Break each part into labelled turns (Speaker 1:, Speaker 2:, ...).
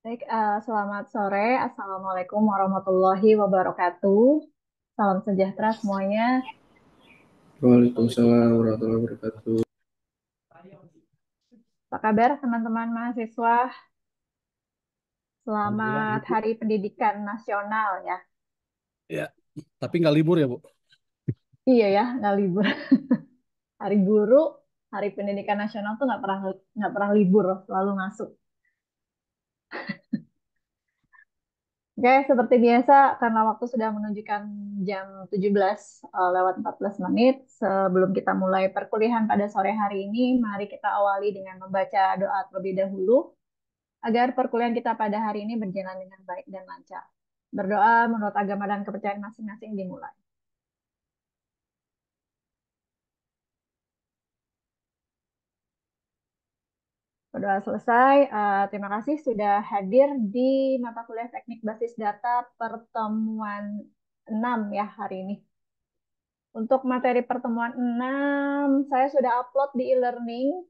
Speaker 1: Baik, selamat sore. Assalamualaikum warahmatullahi wabarakatuh. Salam sejahtera semuanya.
Speaker 2: Waalaikumsalam warahmatullahi wabarakatuh.
Speaker 1: Apa kabar teman-teman mahasiswa?
Speaker 2: Alhamdulillah,
Speaker 1: Selamat
Speaker 2: Bu.
Speaker 1: Hari Pendidikan Nasional ya.
Speaker 2: Ya, tapi nggak libur ya, Bu?
Speaker 1: Iya ya, nggak libur. Hari Guru, Hari Pendidikan Nasional tuh nggak pernah libur, selalu masuk. Oke, seperti biasa, karena waktu sudah menunjukkan jam 17 lewat 14 menit, sebelum kita mulai perkuliahan pada sore hari ini, mari kita awali dengan membaca doa terlebih dahulu agar perkuliahan kita pada hari ini berjalan dengan baik dan lancar. Berdoa menurut agama dan kepercayaan masing-masing dimulai. Berdoa selesai. Terima kasih sudah hadir di mata kuliah teknik basis data pertemuan 6 ya hari ini. Untuk materi pertemuan 6, saya sudah upload di e-learning.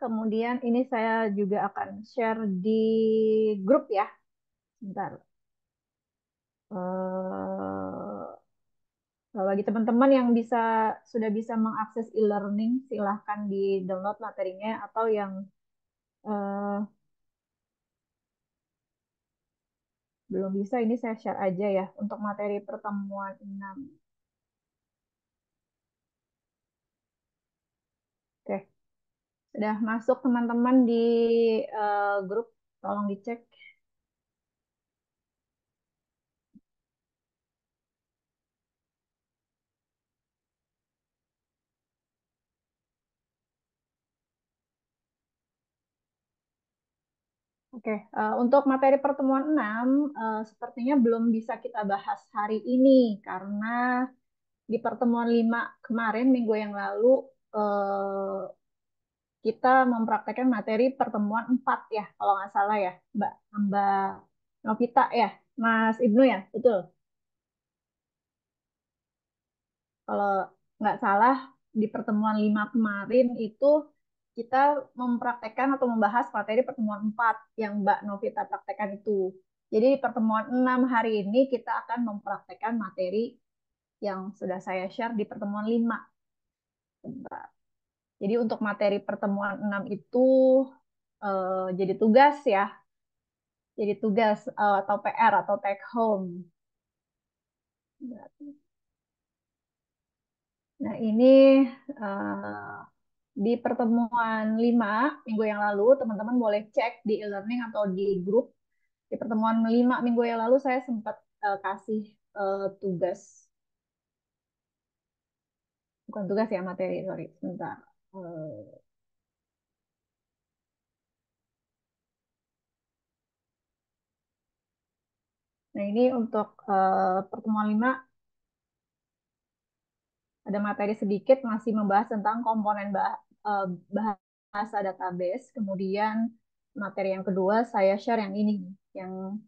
Speaker 1: Kemudian ini saya juga akan share di grup ya. Bentar. Bagi teman-teman yang sudah bisa mengakses e-learning, silahkan di-download materinya, atau yang eh, belum bisa, ini saya share aja ya untuk materi pertemuan 6. Oke, sudah masuk teman-teman di grup, tolong dicek. Oke, untuk materi pertemuan 6 sepertinya belum bisa kita bahas hari ini karena di pertemuan 5 kemarin minggu yang lalu eh, kita mempraktekkan materi pertemuan 4 ya, kalau nggak salah ya, Mbak Mbak Novita ya, Mas Ibnu ya, betul. Kalau nggak salah di pertemuan 5 kemarin itu kita mempraktekkan atau membahas materi pertemuan 4 yang Mbak Novita praktekkan itu. Jadi di pertemuan 6 hari ini kita akan mempraktekkan materi yang sudah saya share di pertemuan 5. Jadi untuk materi pertemuan 6 itu jadi tugas ya, jadi tugas atau PR atau take home. Nah, ini eh, di pertemuan 5 minggu yang lalu, teman-teman boleh cek di e-learning atau di grup. Di pertemuan 5 minggu yang lalu, saya sempat kasih tugas, bukan tugas ya, materi, sorry, sebentar. Eh, nah, ini untuk pertemuan 5 ada materi sedikit masih membahas tentang komponen bahasa database. Kemudian materi yang kedua saya share yang ini, yang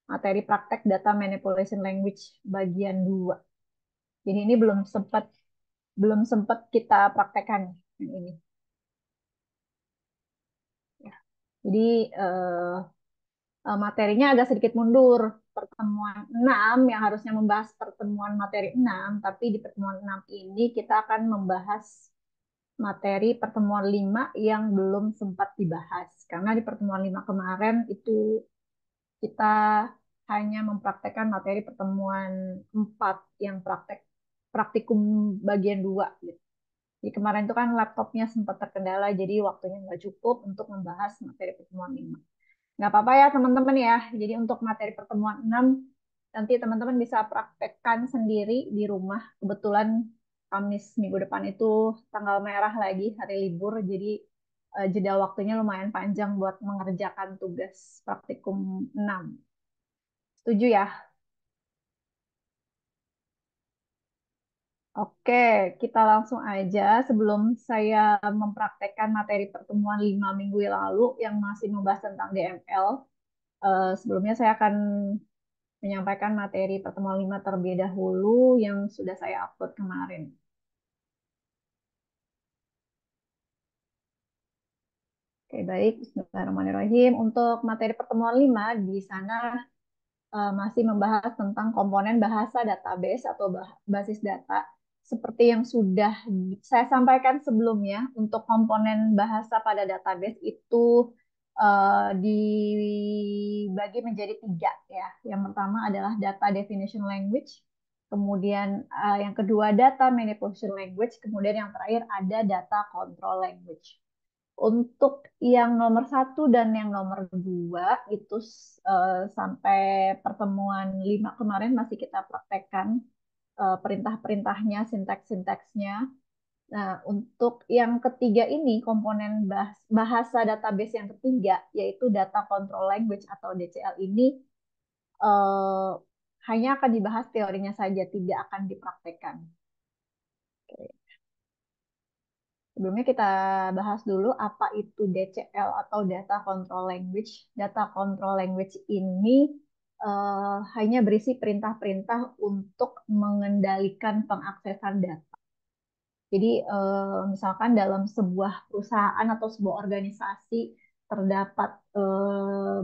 Speaker 1: materi praktek data manipulation language bagian 2. Jadi ini belum sempat kita praktekkan yang ini. Ya. Jadi eh, materinya agak sedikit mundur. Pertemuan 6 yang harusnya membahas pertemuan materi 6, tapi di pertemuan 6 ini kita akan membahas materi pertemuan 5 yang belum sempat dibahas. Karena di pertemuan 5 kemarin itu kita hanya mempraktekkan materi pertemuan 4 yang praktikum bagian 2 gitu. Jadi kemarin itu kan laptopnya sempat terkendala, jadi waktunya nggak cukup untuk membahas materi pertemuan 5. Nggak apa-apa ya teman-teman ya. Jadi untuk materi pertemuan 6, nanti teman-teman bisa praktekkan sendiri di rumah. Kebetulan Kamis minggu depan itu tanggal merah lagi, hari libur. Jadi jeda waktunya lumayan panjang buat mengerjakan tugas praktikum 6. Setuju ya? Oke, kita langsung aja sebelum saya mempraktekkan materi pertemuan 5 minggu yang lalu yang masih membahas tentang DML. Sebelumnya saya akan menyampaikan materi pertemuan 5 terlebih dahulu yang sudah saya upload kemarin. Oke, Oke, baik. Bismillahirrahmanirrahim. Untuk materi pertemuan 5, di sana masih membahas tentang komponen bahasa database atau basis data. Seperti yang sudah saya sampaikan sebelumnya, untuk komponen bahasa pada database itu dibagi menjadi 3 ya. Yang pertama adalah data definition language, kemudian yang kedua data manipulation language, kemudian yang terakhir ada data control language. Untuk yang nomor 1 dan yang nomor 2 itu sampai pertemuan 5 kemarin masih kita praktekkan perintah-perintahnya, sintaks-sintaksnya. Nah, untuk yang ketiga ini, komponen bahasa database yang ketiga, yaitu data control language atau DCL ini, eh, hanya akan dibahas teorinya saja, tidak akan dipraktekkan. Sebelumnya kita bahas dulu apa itu DCL atau Data Control Language. Data Control Language ini hanya berisi perintah-perintah untuk mengendalikan pengaksesan data. Jadi misalkan dalam sebuah perusahaan atau sebuah organisasi terdapat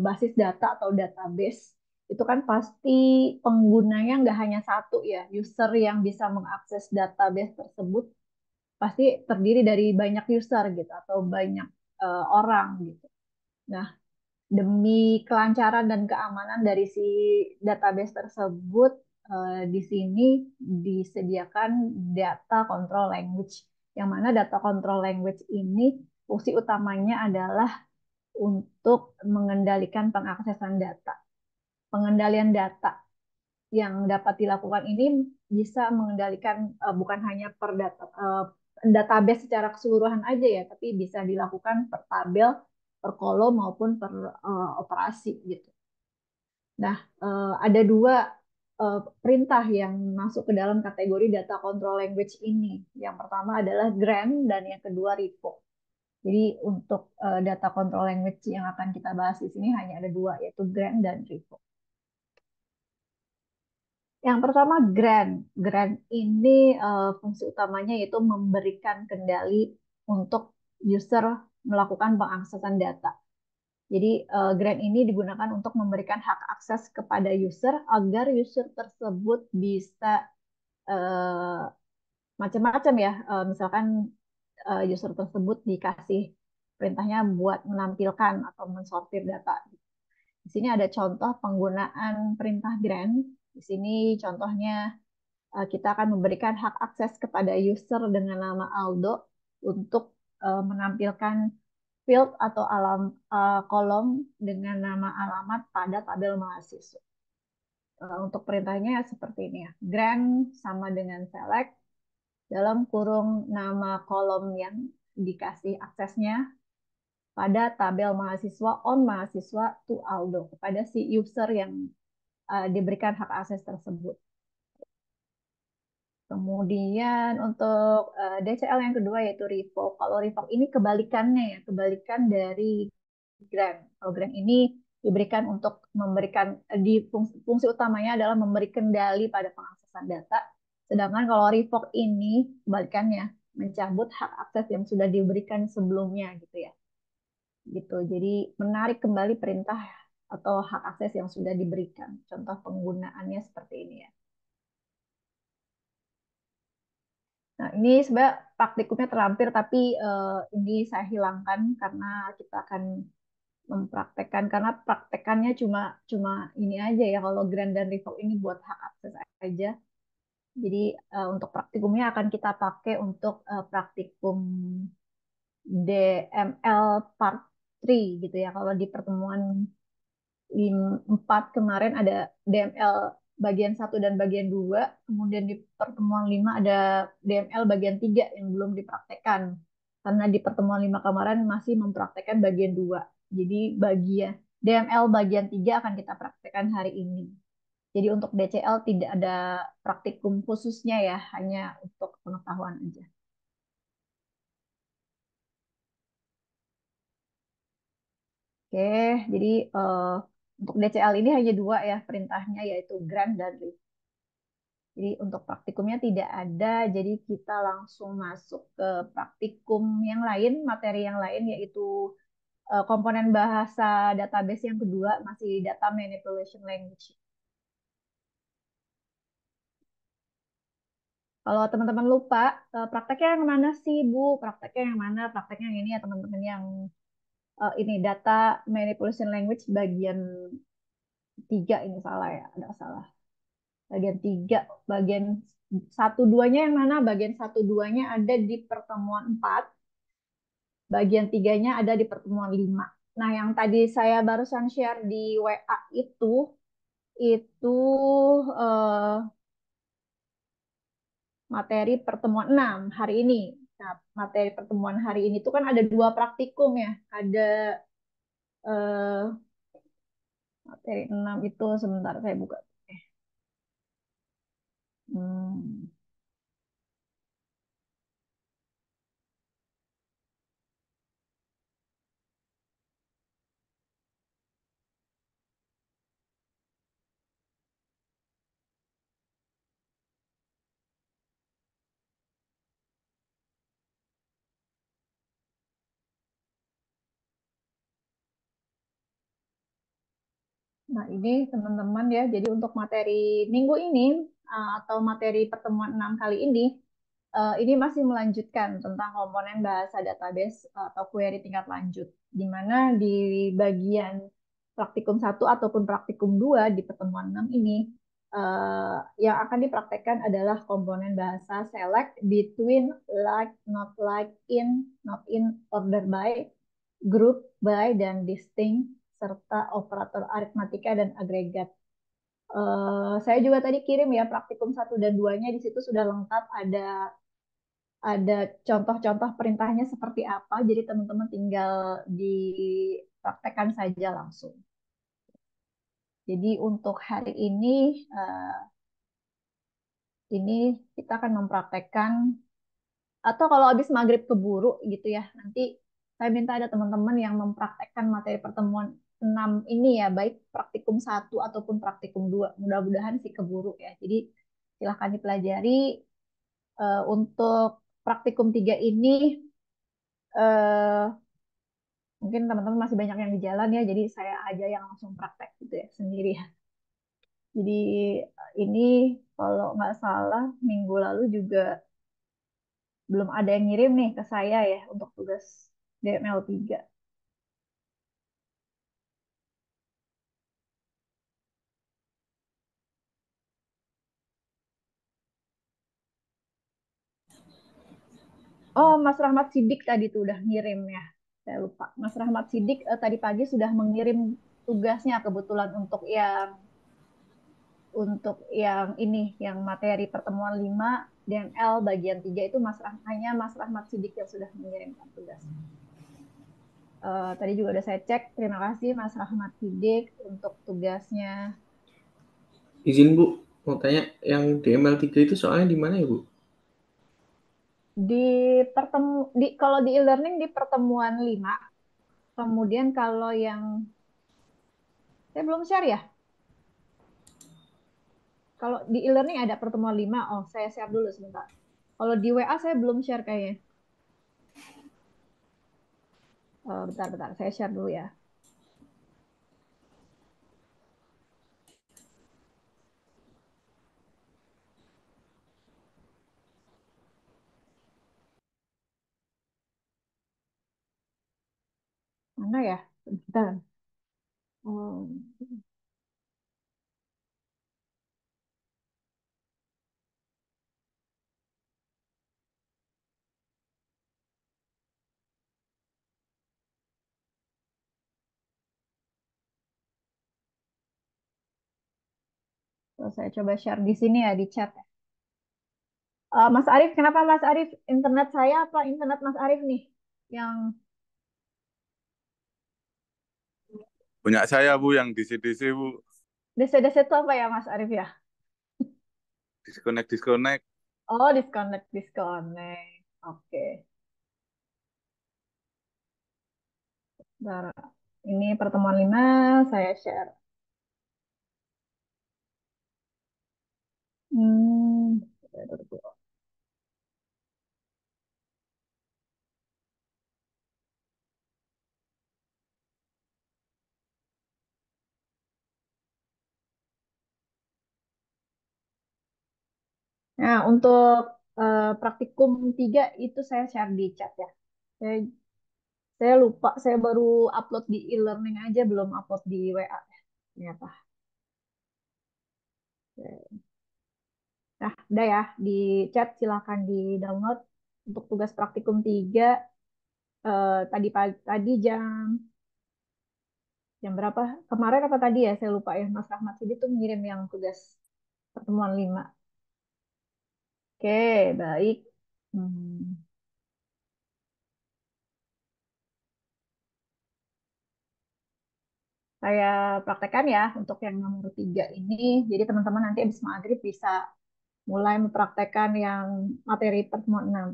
Speaker 1: basis data atau database, itu kan pasti penggunanya nggak hanya satu ya, user yang bisa mengakses database tersebut pasti terdiri dari banyak user gitu atau banyak orang gitu. Nah, demi kelancaran dan keamanan dari si database tersebut, di sini disediakan data control language. Yang mana data control language ini fungsi utamanya adalah untuk mengendalikan pengaksesan data. Pengendalian data yang dapat dilakukan ini bisa mengendalikan bukan hanya per database secara keseluruhan aja ya, tapi bisa dilakukan per tabel, per kolom maupun per operasi gitu. Nah, ada 2 perintah yang masuk ke dalam kategori data control language ini. Yang pertama adalah grant dan yang kedua revoke. Jadi untuk data control language yang akan kita bahas di sini hanya ada 2, yaitu grant dan revoke. Yang pertama grant. Grant ini fungsi utamanya yaitu memberikan kendali untuk user melakukan pengaksesan data. Jadi grant ini digunakan untuk memberikan hak akses kepada user agar user tersebut bisa uh, macam-macam ya. Misalkan user tersebut dikasih perintahnya buat menampilkan atau mensortir data. Di sini ada contoh penggunaan perintah grant. Di sini contohnya kita akan memberikan hak akses kepada user dengan nama Aldo untuk menampilkan field atau kolom dengan nama alamat pada tabel mahasiswa. Untuk perintahnya seperti ini ya. Grant sama dengan select dalam kurung nama kolom yang dikasih aksesnya pada tabel mahasiswa on mahasiswa to Aldo kepada si user yang diberikan hak akses tersebut. Kemudian untuk DCL yang kedua yaitu revoke. Kalau revoke ini kebalikannya ya, kebalikan dari grant. Kalau grant ini diberikan untuk memberikan di fungsi utamanya adalah memberi kendali pada pengaksesan data. Sedangkan kalau revoke ini kebalikannya, mencabut hak akses yang sudah diberikan sebelumnya gitu ya. Gitu. Jadi menarik kembali perintah atau hak akses yang sudah diberikan. Contoh penggunaannya seperti ini ya. Nah, ini sebenarnya praktikumnya terlampir, tapi ini saya hilangkan karena kita akan mempraktekkan, karena praktekannya cuma cuma ini aja ya, kalau Grand dan Revoke ini buat hak akses aja. Jadi untuk praktikumnya akan kita pakai untuk praktikum DML Part 3 gitu ya. Kalau di pertemuan 4 kemarin ada DML bagian 1 dan bagian 2, kemudian di pertemuan 5 ada DML bagian 3 yang belum dipraktekkan. Karena di pertemuan 5 kemarin masih mempraktekkan bagian 2. Jadi bagian DML bagian 3 akan kita praktekkan hari ini. Jadi untuk DCL tidak ada praktikum khususnya ya, hanya untuk pengetahuan aja. Oke, jadi untuk DCL ini hanya 2 ya perintahnya, yaitu grant dan release. Jadi untuk praktikumnya tidak ada, jadi kita langsung masuk ke praktikum yang lain, materi yang lain yaitu komponen bahasa database yang kedua masih data manipulation language. Kalau teman-teman lupa, prakteknya yang mana sih, Bu? Prakteknya yang mana? Prakteknya yang ini ya, teman-teman, yang ini data manipulation language bagian 3 ini salah ya, ada salah. Bagian 3, bagian satu duanya yang mana? Bagian satu duanya ada di pertemuan 4, bagian tiganya ada di pertemuan 5. Nah, yang tadi saya barusan share di WA itu eh, materi pertemuan 6 hari ini. Nah, materi pertemuan hari ini itu kan ada dua praktikum ya. Ada eh, materi 6 itu sebentar saya buka. Hmm. Nah, ini teman-teman ya. Jadi untuk materi minggu ini atau materi pertemuan 6 kali ini masih melanjutkan tentang komponen bahasa database atau query tingkat lanjut, di mana di bagian praktikum 1 ataupun praktikum 2 di pertemuan 6 ini yang akan dipraktekkan adalah komponen bahasa select, between, like, not like, in, not in, order by, group by, dan distinct, serta operator aritmatika dan agregat. Saya juga tadi kirim ya praktikum 1 dan 2-nya, di situ sudah lengkap, ada contoh-contoh perintahnya seperti apa. Jadi teman-teman tinggal dipraktekkan saja langsung. Jadi untuk hari ini kita akan mempraktekkan, atau kalau habis maghrib keburu gitu ya, nanti saya minta ada teman-teman yang mempraktekkan materi pertemuan 6 ini ya, baik praktikum 1 ataupun praktikum 2. Mudah-mudahan sih keburu ya. Jadi silahkan dipelajari. Untuk praktikum 3 ini eh, mungkin teman-teman masih banyak yang di jalan ya, jadi saya aja yang langsung praktek gitu ya sendiri ya. Jadi ini kalau nggak salah minggu lalu juga belum ada yang ngirim nih ke saya ya untuk tugas DML 3. Oh, Mas Rahmat Sidik tadi tuh udah ngirim ya. Saya lupa. Mas Rahmat Sidik tadi pagi sudah mengirim tugasnya kebetulan untuk yang ini, yang materi pertemuan 5 DML bagian 3 itu hanya Mas Rahmat Sidik yang sudah mengirimkan tugas. Tadi juga udah saya cek. Terima kasih Mas Rahmat Sidik untuk tugasnya.
Speaker 3: Izin Bu, mau tanya yang DML3 itu soalnya di mana ya Bu?
Speaker 1: Di kalau di e-learning di pertemuan 5, kemudian kalau yang saya belum share ya. Kalau di e-learning ada pertemuan 5, oh saya share dulu sebentar. Kalau di WA saya belum share kayaknya. Bentar, saya share dulu ya. Mana ya? Bentar. Hmm, saya coba share di sini ya, di chat. Mas Arif, kenapa Mas Arif? Internet saya apa internet Mas Arif nih? Yang
Speaker 4: Punya saya Bu yang DC-DC Bu.
Speaker 1: DC-DC itu apa ya Mas Arif ya?
Speaker 4: Disconnect.
Speaker 1: Oh, disconnect. Oke. Bentar. Ini pertemuan 5 saya share. Hmm. Nah, untuk praktikum 3 itu saya share di chat ya. Saya, saya lupa, saya baru upload di e-learning aja, belum upload di WA ya, ternyata. Nah, udah ya, di chat silakan di download untuk tugas praktikum 3 tadi tadi jam berapa? Kemarin apa tadi ya? Saya lupa ya. Mas Rahmat Sidi tuh ngirim yang tugas pertemuan 5. Oke, baik. Hmm, saya praktekkan ya untuk yang nomor 3 ini. Jadi teman-teman nanti habis maghrib bisa mulai mempraktekkan yang materi pertemuan 6.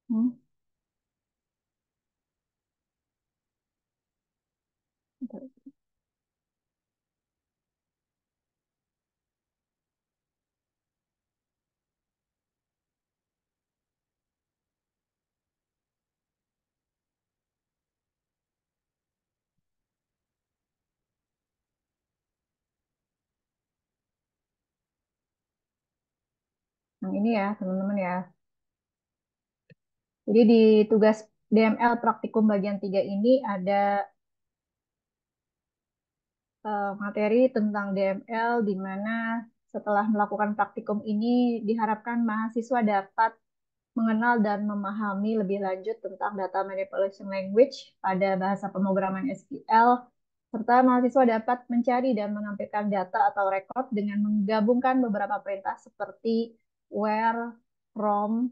Speaker 1: Hmm, bentar. Yang ini ya, teman-teman ya. Jadi di tugas DML praktikum bagian 3 ini ada materi tentang DML di mana setelah melakukan praktikum ini diharapkan mahasiswa dapat mengenal dan memahami lebih lanjut tentang data manipulation language pada bahasa pemrograman SQL, serta mahasiswa dapat mencari dan menampilkan data atau record dengan menggabungkan beberapa perintah seperti where, from,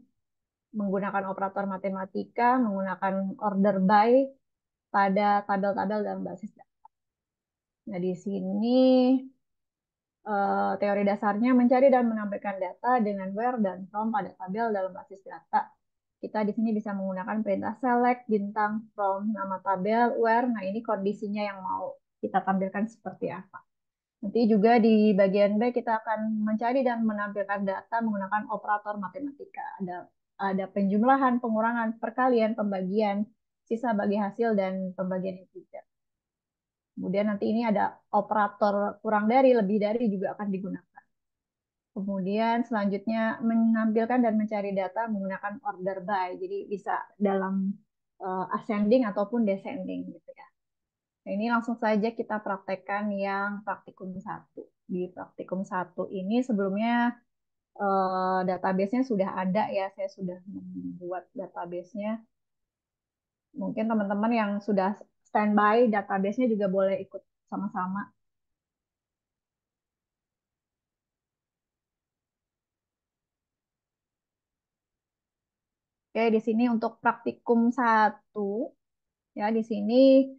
Speaker 1: menggunakan operator matematika, menggunakan order by pada tabel-tabel dalam basis data. Nah, di sini teori dasarnya mencari dan menampilkan data dengan where dan from pada tabel dalam basis data. Kita di sini bisa menggunakan perintah select, bintang, from, nama tabel, where. Nah, ini kondisinya yang mau kita tampilkan seperti apa. Nanti juga di bagian B kita akan mencari dan menampilkan data menggunakan operator matematika. Ada penjumlahan, pengurangan, perkalian, pembagian, sisa bagi hasil, dan pembagian integer. Kemudian nanti ini ada operator kurang dari, lebih dari juga akan digunakan. Kemudian selanjutnya menampilkan dan mencari data menggunakan order by. Jadi bisa dalam ascending ataupun descending gitu ya. Nah, ini langsung saja kita praktekkan yang praktikum 1. Di praktikum 1 ini sebelumnya database-nya sudah ada ya. Saya sudah membuat database-nya. Mungkin teman-teman yang sudah standby database-nya juga boleh ikut sama-sama. Oke, di sini untuk praktikum 1, ya di sini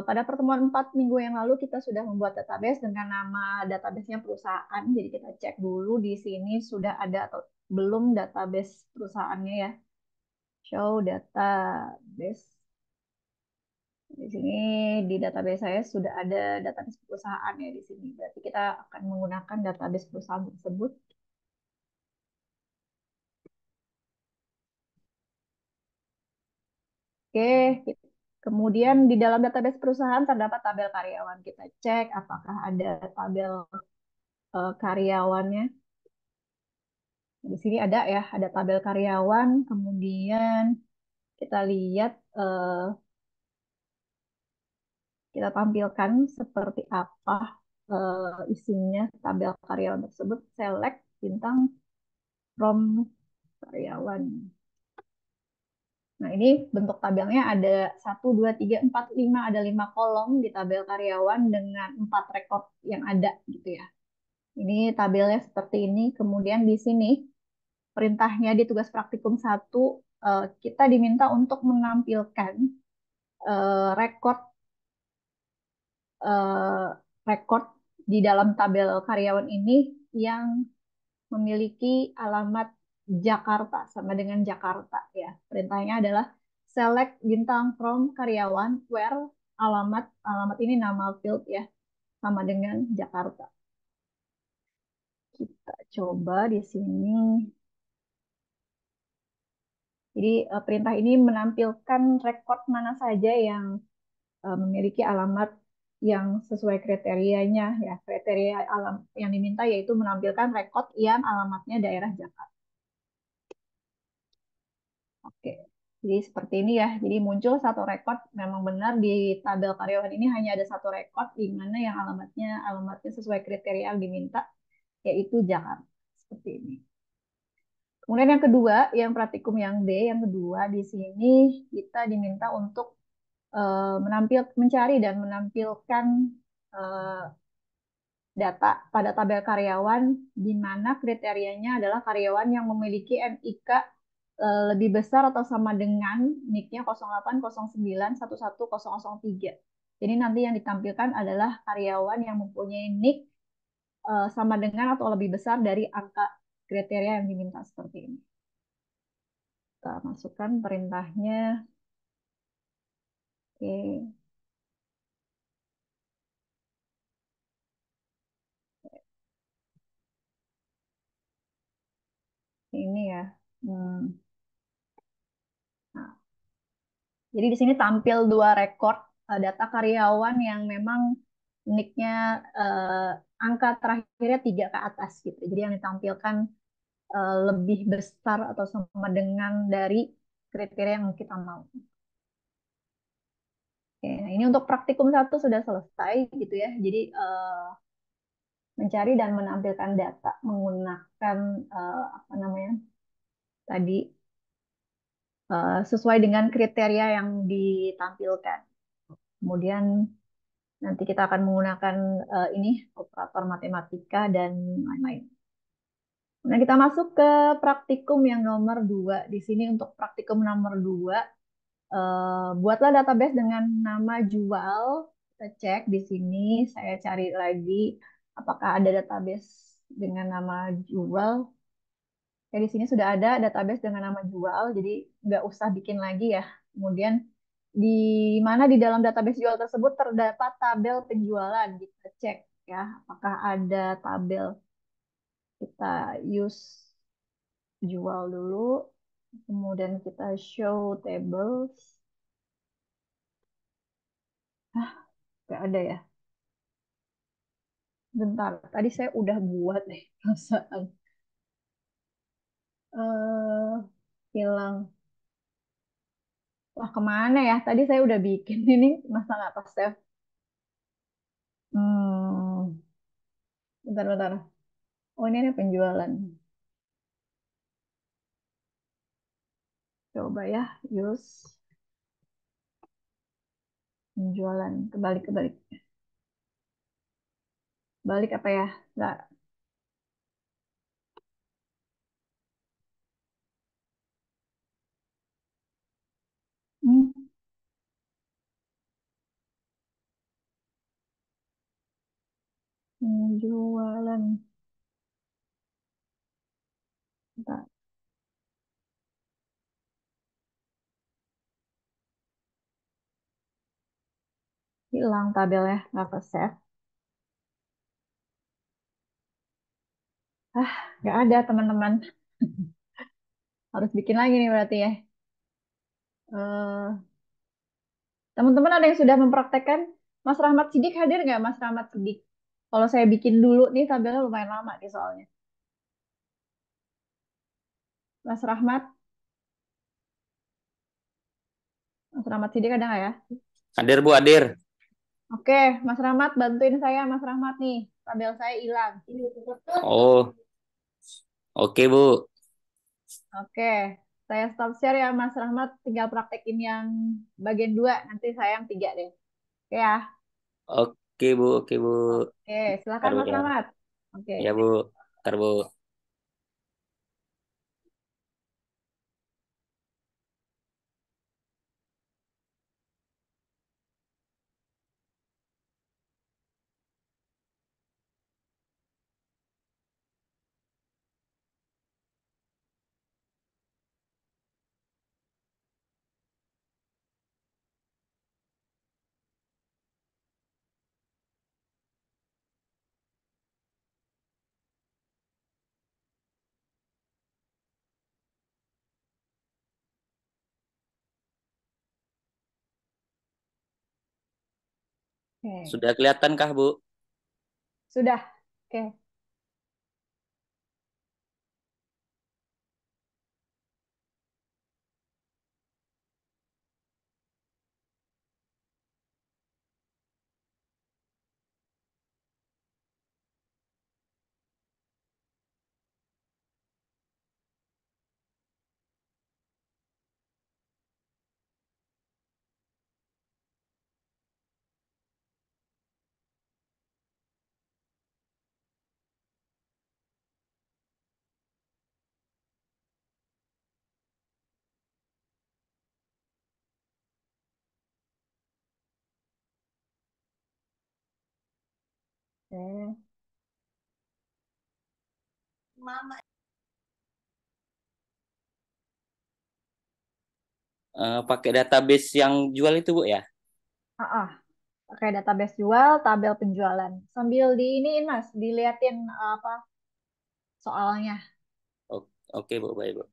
Speaker 1: pada pertemuan 4 minggu yang lalu kita sudah membuat database dengan nama database-nya perusahaan. Jadi kita cek dulu di sini sudah ada atau belum database perusahaannya ya. Show database. Di sini di database saya sudah ada database perusahaan ya di sini. Berarti kita akan menggunakan database perusahaan tersebut. Oke, kemudian di dalam database perusahaan terdapat tabel karyawan. Kita cek apakah ada tabel karyawannya. Di sini ada ya, ada tabel karyawan. Kemudian kita lihat, kita tampilkan seperti apa isinya tabel karyawan tersebut. Select bintang from karyawan. Nah, ini bentuk tabelnya ada 1, 2, 3, 4, 5, ada 5 kolom di tabel karyawan dengan 4 rekod yang ada gitu ya. Ini tabelnya seperti ini. Kemudian di sini perintahnya di tugas praktikum 1 kita diminta untuk menampilkan rekod eh, rekod di dalam tabel karyawan ini yang memiliki alamat Jakarta sama dengan Jakarta ya. Perintahnya adalah select bintang from karyawan where alamat ini nama field ya, sama dengan Jakarta. Kita coba di sini. Jadi perintah ini menampilkan rekod mana saja yang memiliki alamat yang sesuai kriterianya ya. Kriteria alam yang diminta yaitu menampilkan rekod yang alamatnya daerah Jakarta. Oke. Jadi seperti ini ya. Jadi muncul satu rekod, memang benar di tabel karyawan ini hanya ada satu rekod di mana yang alamatnya sesuai kriteria yang diminta yaitu Jakarta. Seperti ini. Kemudian yang kedua, yang praktikum yang D, yang kedua di sini kita diminta untuk mencari dan menampilkan eh, data pada tabel karyawan di mana kriterianya adalah karyawan yang memiliki NIK lebih besar atau sama dengan NIK-nya 0809111003. Jadi nanti yang ditampilkan adalah karyawan yang mempunyai NIK sama dengan atau lebih besar dari angka kriteria yang diminta seperti ini. Kita masukkan perintahnya. Oke. Ini ya. Nah, jadi di sini tampil dua rekor data karyawan yang memang nicknya angka terakhirnya 3 ke atas gitu. Jadi yang ditampilkan lebih besar atau sama dengan dari kriteria yang kita mau. Oke, nah ini untuk praktikum 1 sudah selesai gitu ya. Jadi mencari dan menampilkan data menggunakan apa namanya tadi sesuai dengan kriteria yang ditampilkan. Kemudian nanti kita akan menggunakan ini operator matematika dan lain-lain. Nah, kita masuk ke praktikum yang nomor 2. Di sini untuk praktikum nomor 2, buatlah database dengan nama jual. Kita cek di sini, saya cari lagi apakah ada database dengan nama jual. Ya, di sini sudah ada database dengan nama jual, jadi nggak usah bikin lagi ya. Kemudian di mana di dalam database jual tersebut terdapat tabel penjualan. Kita cek ya, apakah ada tabel. Kita use jual dulu, kemudian kita show tables. Nggak ada ya. Bentar, tadi saya udah buat deh perasaan. eh Hilang. Wah, kemana ya? Tadi saya udah bikin ini, masa nggak ke save? Hmm, bentar. Oh, ini ada penjualan. Coba ya, use penjualan. Kebalik. Balik apa ya? Nggak. Hmm, penjualan. Bentar. Hilang tabelnya, nggak ke save. Nggak ada teman-teman. Harus bikin lagi nih berarti ya. Eh, Teman-teman ada yang sudah mempraktekkan? Mas Rahmat Sidik hadir nggak, Mas Rahmat Sidik? Kalau saya bikin dulu nih tabelnya lumayan lama nih soalnya. Mas Rahmat, Mas Rahmat Sidik ada nggak ya?
Speaker 5: Hadir Bu, hadir.
Speaker 1: Oke, Mas Rahmat bantuin saya, Mas Rahmat nih. Tabel saya hilang.
Speaker 5: Oh, oke Bu.
Speaker 1: Oke, saya stop share ya Mas Rahmat. Tinggal praktekin yang bagian 2. Nanti saya yang 3 deh. Oke ya.
Speaker 5: Oke Bu.
Speaker 1: Oke, silakan
Speaker 5: Ntar Bu
Speaker 1: Mas
Speaker 5: ya.
Speaker 1: Rahmat. Oke.
Speaker 5: Ya Bu, ntar Bu.
Speaker 1: Oke,
Speaker 5: Sudah kelihatan kah, Bu?
Speaker 1: sudah. Oke. Oke.
Speaker 5: Pakai database yang jual itu, Bu ya?
Speaker 1: Ah, ah. Oke, database jual, tabel penjualan. Sambil di ini Mas, diliatin apa soalnya.
Speaker 5: Oke, Bu, baik, Bu.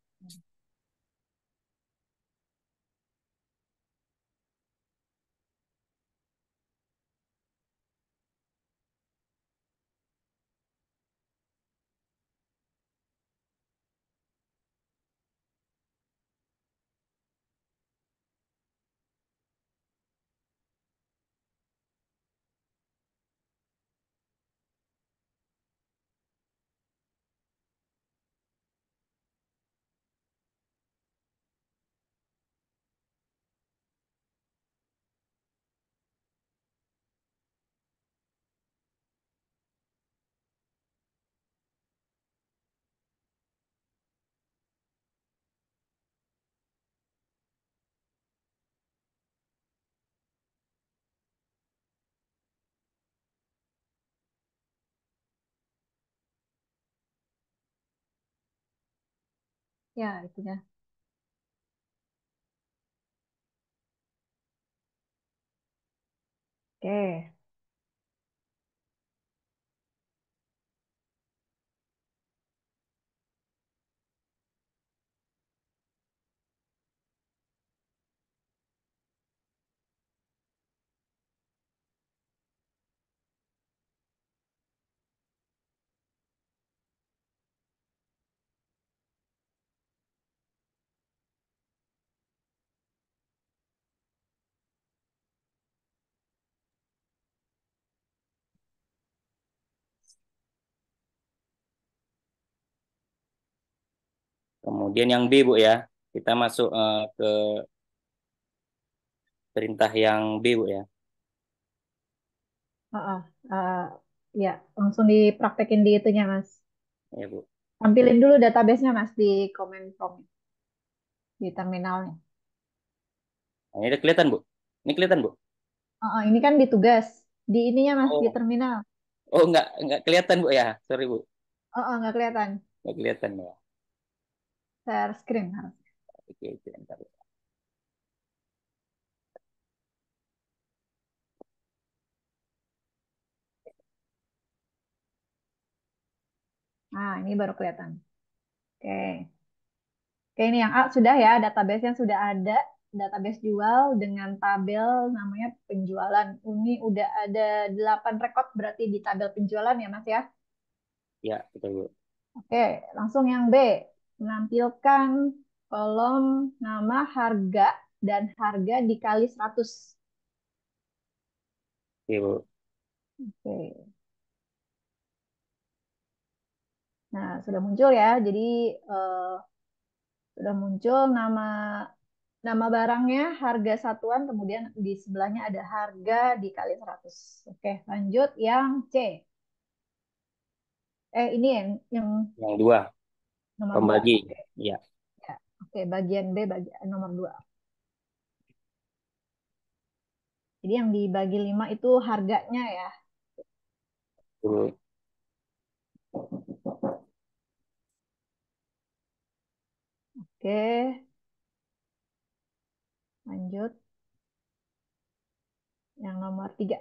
Speaker 1: Ya, itunya. Oke.
Speaker 5: Kemudian yang B, Bu ya. Kita masuk ke perintah yang B, Bu ya.
Speaker 1: Ah, ah. Ya, langsung dipraktekin di itunya Mas.
Speaker 5: Ya, Bu.
Speaker 1: Tampilin dulu database-nya Mas di comment prompt di terminalnya.
Speaker 5: Nah, ini udah kelihatan, Bu. Ini kelihatan, Bu.
Speaker 1: Ah, ah, ini kan di tugas. Di ininya Mas, di
Speaker 5: Oh,
Speaker 1: terminal.
Speaker 5: oh, nggak kelihatan, Bu ya. Sorry, Bu.
Speaker 1: Oh, oh, nggak kelihatan.
Speaker 5: Nggak kelihatan ya.
Speaker 1: Share screen harus.
Speaker 5: Oke, oke, bentar.
Speaker 1: Nah, ini baru kelihatan. Oke. Oke, ini yang A sudah ya, database yang sudah ada, database jual dengan tabel namanya penjualan. Ini udah ada 8 rekod berarti di tabel penjualan ya, Mas ya.
Speaker 5: Ya, betul, Bu.
Speaker 1: Oke, langsung yang B. Menampilkan kolom nama harga dan harga dikali 100.
Speaker 5: Oke, Bu.
Speaker 1: Oke. Nah, sudah muncul ya. Jadi eh, sudah muncul nama nama barangnya, harga satuan, kemudian di sebelahnya ada harga dikali 100. Oke, lanjut yang C. Ini yang
Speaker 5: Yang dua,
Speaker 1: nomor 2.
Speaker 5: pembagi.
Speaker 1: Oke,
Speaker 5: Ya,
Speaker 1: ya. Oke, bagian B, bagian nomor 2. Jadi yang dibagi 5 itu harganya ya.
Speaker 5: Bu.
Speaker 1: Oke, lanjut yang nomor 3.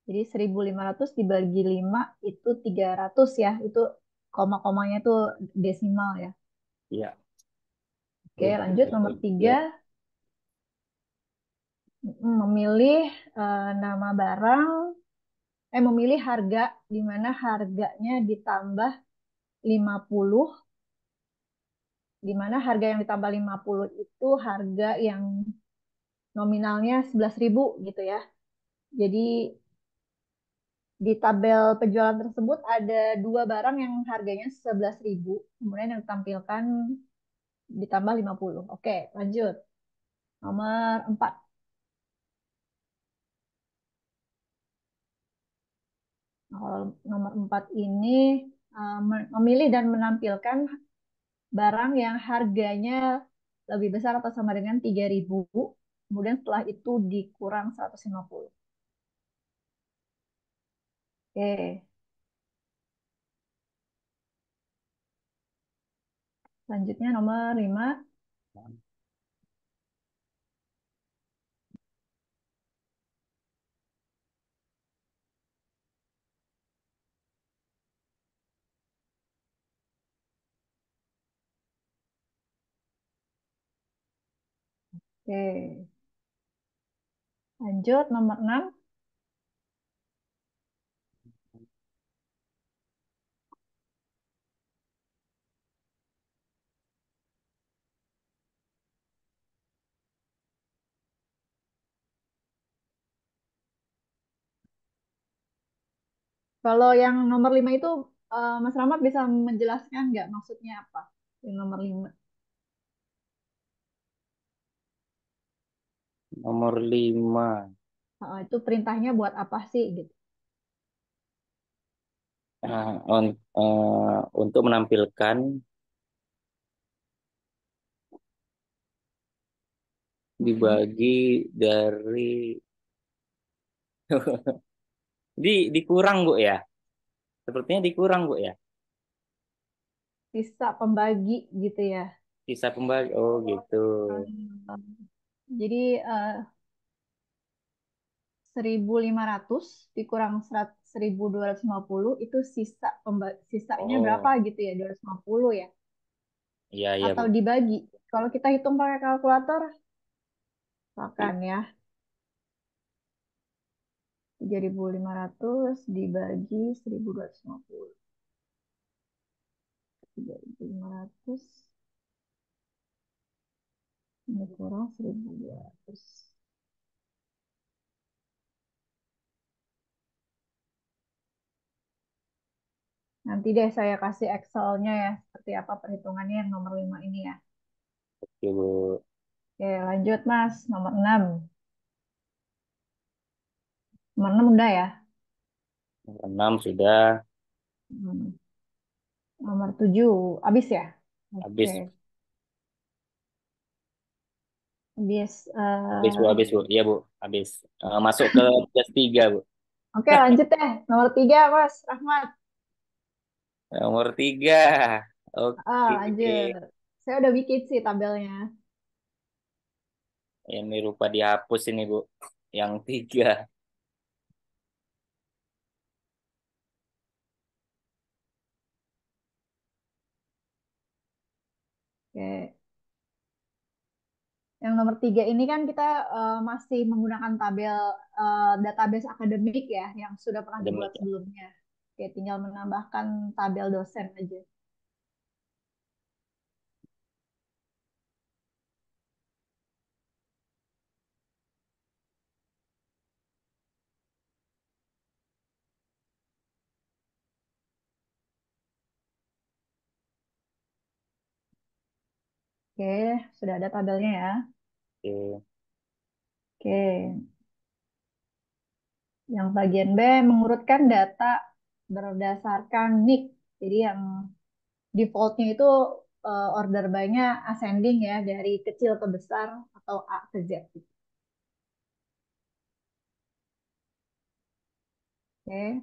Speaker 1: Jadi 1.500 dibagi 5 itu 300 ya. Itu koma-komanya itu desimal ya.
Speaker 5: Ya.
Speaker 1: Oke, lanjut nomor 3. memilih nama barang, memilih harga di mana harganya ditambah 50, di mana harga yang ditambah 50 itu harga yang nominalnya 11.000 gitu ya. Jadi di tabel penjualan tersebut ada dua barang yang harganya 11.000, kemudian yang ditampilkan ditambah 50. Oke, lanjut. Nomor 4. Nah, kalau nomor 4 ini memilih dan menampilkan barang yang harganya lebih besar atau sama dengan 3.000, kemudian setelah itu dikurang 150. Oke, selanjutnya nomor 5. Oke, lanjut nomor 6. Kalau yang nomor 5 itu Mas Rahmat bisa menjelaskan nggak maksudnya apa? Yang nomor 5.
Speaker 5: Nomor 5.
Speaker 1: Itu perintahnya buat apa sih gitu?
Speaker 5: Untuk menampilkan dibagi dari dikurang Bu ya. Sepertinya dikurang Bu ya.
Speaker 1: Sisa pembagi gitu ya.
Speaker 5: Sisa pembagi. Oh gitu.
Speaker 1: Jadi 1.500 dikurang 1.250 itu sisanya berapa
Speaker 5: Oh
Speaker 1: gitu ya? 250 ya?
Speaker 5: iya iya Bu.
Speaker 1: Atau dibagi. Kalau kita hitung pakai kalkulator, misalkan ya, 3.500 dibagi 1.250. 3.500 ini kurang 1.200. Nanti deh saya kasih Excel-nya ya, seperti apa perhitungannya yang nomor 5 ini ya.
Speaker 5: Oke Bu.
Speaker 1: Oke, lanjut Mas, nomor 6. Nomor 6 udah ya.
Speaker 5: Nomor 6 sudah
Speaker 1: Hmm. Nomor 7, habis ya? Oke,
Speaker 5: habis.
Speaker 1: habis.
Speaker 5: Habis Bu. Iya Bu, habis. Masuk ke kelas 3 Bu.
Speaker 1: Oke, lanjut deh. Nomor 3, Mas Rahmat.
Speaker 5: Nomor 3. Oke.
Speaker 1: Lanjut. Saya udah bikin sih tabelnya.
Speaker 5: Ini rupa dihapus ini Bu. Yang 3.
Speaker 1: Oke. Yang nomor 3 ini kan kita masih menggunakan tabel database akademik ya, yang sudah pernah dibuat
Speaker 5: Demikian.
Speaker 1: sebelumnya. Oke, tinggal menambahkan tabel dosen aja. Oke, sudah ada tabelnya ya.
Speaker 5: Oke.
Speaker 1: Oke, yang bagian B mengurutkan data berdasarkan NIK. Jadi yang defaultnya itu order by-nya ascending ya, dari kecil ke besar atau A ke Z. Oke,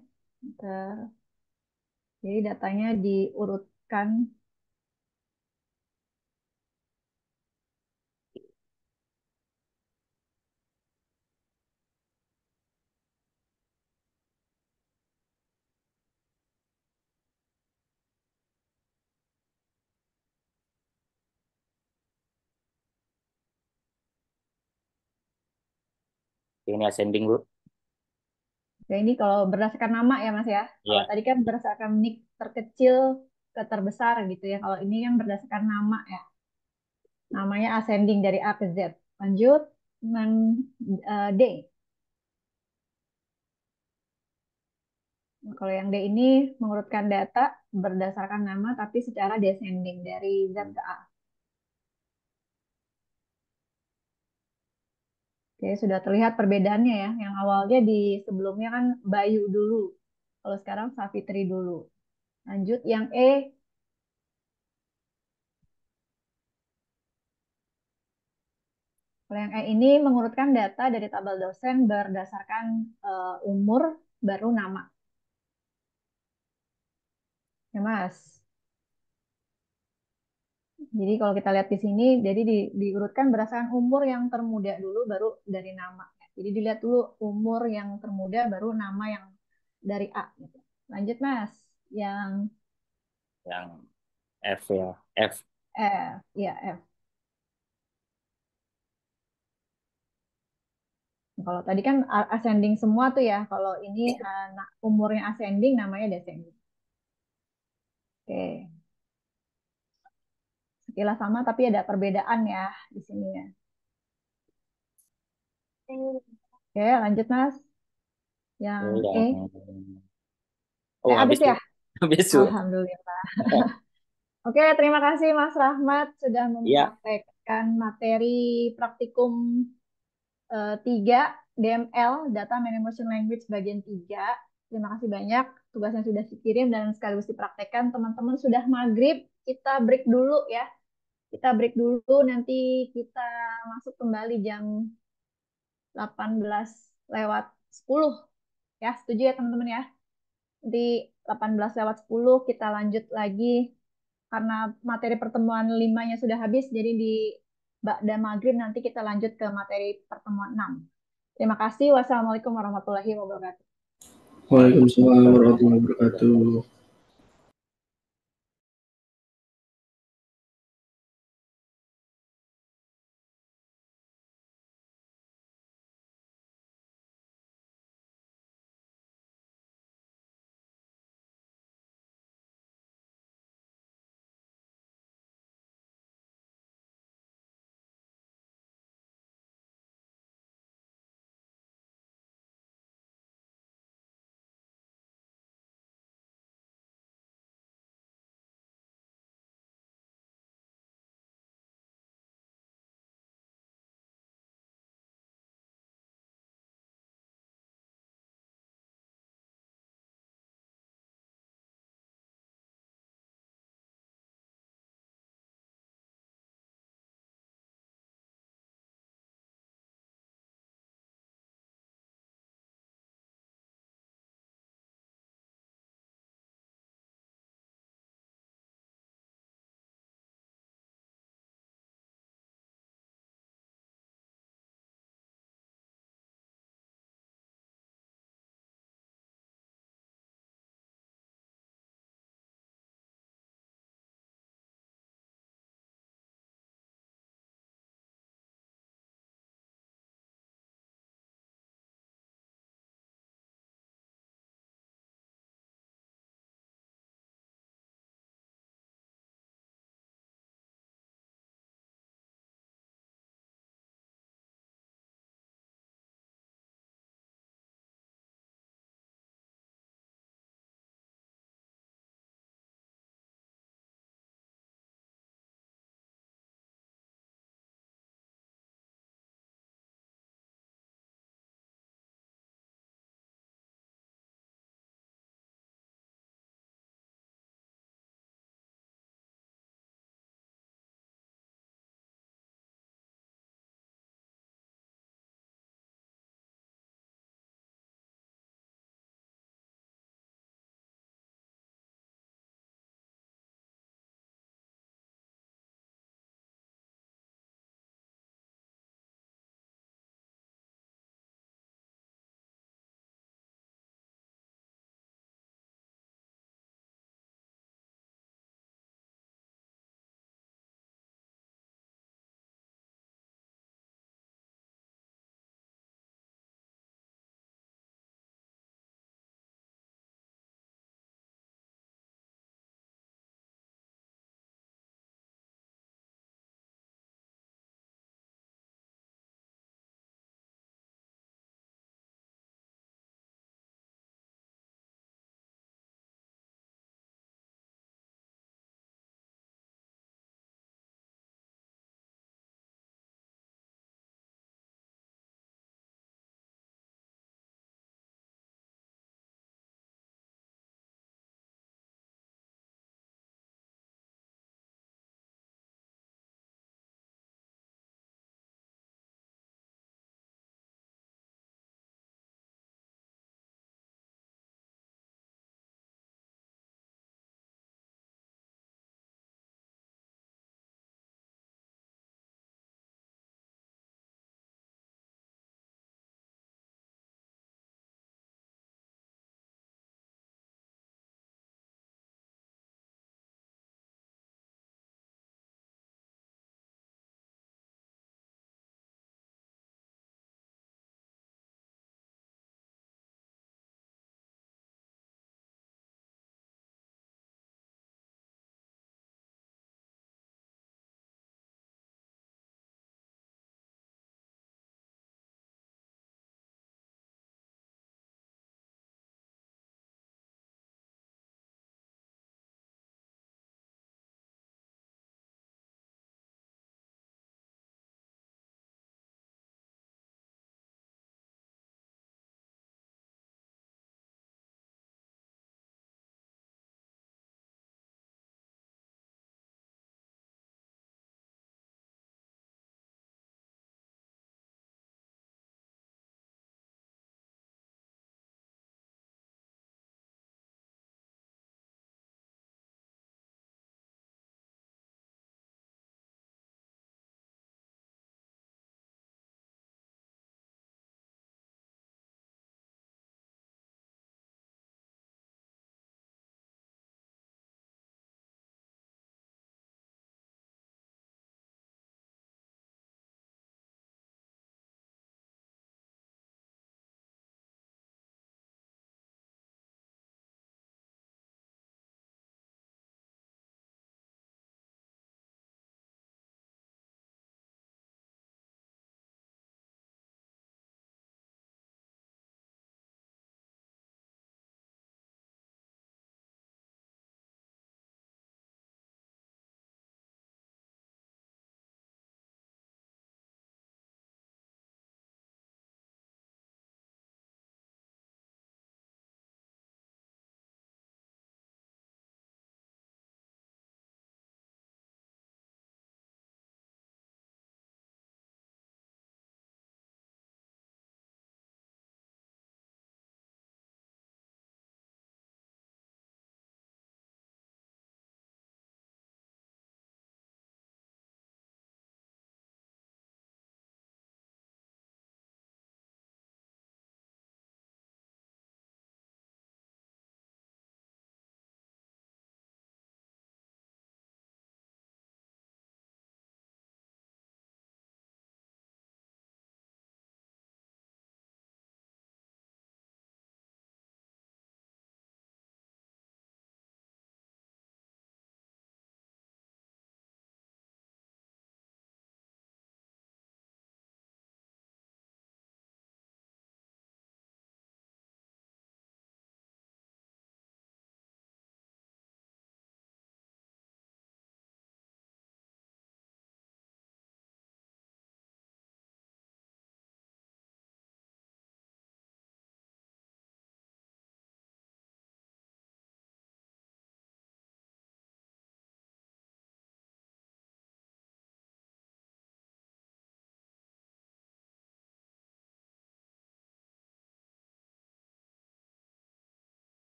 Speaker 1: jadi datanya diurutkan.
Speaker 5: Ini ascending, Bu.
Speaker 1: Ya, ini kalau berdasarkan nama ya Mas ya. Kalau
Speaker 5: Iya.
Speaker 1: tadi kan berdasarkan nik terkecil ke terbesar gitu ya. Kalau ini yang berdasarkan nama ya. Namanya ascending dari A ke Z. Lanjut dengan D. Nah, kalau yang D ini mengurutkan data berdasarkan nama tapi secara descending dari Z ke A. Oke, sudah terlihat perbedaannya ya. Yang awalnya di sebelumnya kan Bayu dulu. Kalau sekarang Savitri dulu. Lanjut yang E. Kalau yang E ini mengurutkan data dari tabel dosen berdasarkan umur baru nama. Ya, Mas. Jadi kalau kita lihat di sini, jadi diurutkan berdasarkan umur yang termuda dulu, baru dari nama. Jadi dilihat dulu umur yang termuda, baru nama yang dari A. Gitu. Lanjut, Mas. Yang
Speaker 5: Yang F ya. F.
Speaker 1: F. Ya, F. Kalau tadi kan ascending semua tuh ya. Kalau ini umurnya ascending, namanya descending. Oke. Sekilas sama, tapi ada perbedaan ya di sini ya. Oke, lanjut, Mas. Yang
Speaker 5: Oh,
Speaker 1: E.
Speaker 5: habis,
Speaker 1: Habis
Speaker 5: Bu.
Speaker 1: ya?
Speaker 5: Habis, Bu.
Speaker 1: Alhamdulillah. Oke, terima kasih Mas Rahmat sudah
Speaker 5: Iya.
Speaker 1: mempraktekkan materi praktikum 3 DML, Data Manipulation Language bagian 3. Terima kasih banyak tugasnya sudah dikirim dan sekaligus dipraktekkan. Teman-teman sudah maghrib, kita break dulu ya. Kita break dulu, nanti kita masuk kembali jam 18 lewat 10. Ya, setuju ya teman-teman ya? Nanti 18 lewat 10 kita lanjut lagi karena materi pertemuan 5-nya sudah habis, jadi di Ba'da Maghrib nanti kita lanjut ke materi pertemuan 6. Terima kasih. Wassalamualaikum warahmatullahi wabarakatuh.
Speaker 3: Waalaikumsalam warahmatullahi wabarakatuh.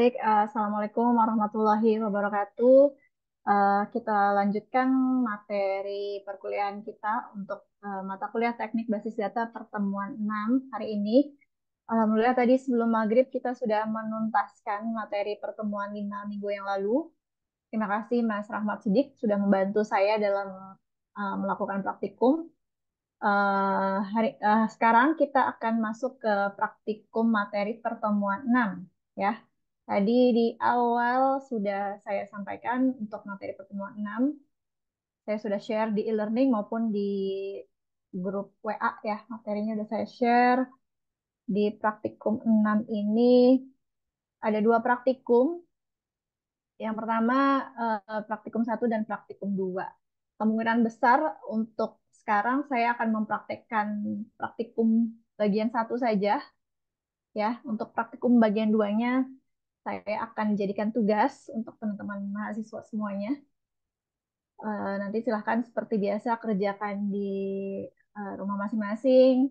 Speaker 1: Baik, Assalamualaikum warahmatullahi wabarakatuh. Kita lanjutkan materi perkuliahan kita untuk mata kuliah Teknik Basis Data pertemuan 6 hari ini. Alhamdulillah tadi sebelum maghrib kita sudah menuntaskan materi pertemuan 5 minggu yang lalu. Terima kasih Mas Rahmat Sidik sudah membantu saya dalam melakukan praktikum. Sekarang kita akan masuk ke praktikum materi pertemuan 6 ya. Tadi di awal sudah saya sampaikan untuk materi pertemuan 6. Saya sudah share di e-learning maupun di grup WA ya. Materinya sudah saya share. Di praktikum 6 ini ada 2 praktikum. Yang pertama praktikum 1 dan praktikum 2. Kemungkinan besar untuk sekarang saya akan mempraktekkan praktikum bagian 1 saja ya. Untuk praktikum bagian 2-nya saya akan jadikan tugas untuk teman-teman mahasiswa semuanya. Nanti silahkan seperti biasa kerjakan di rumah masing-masing,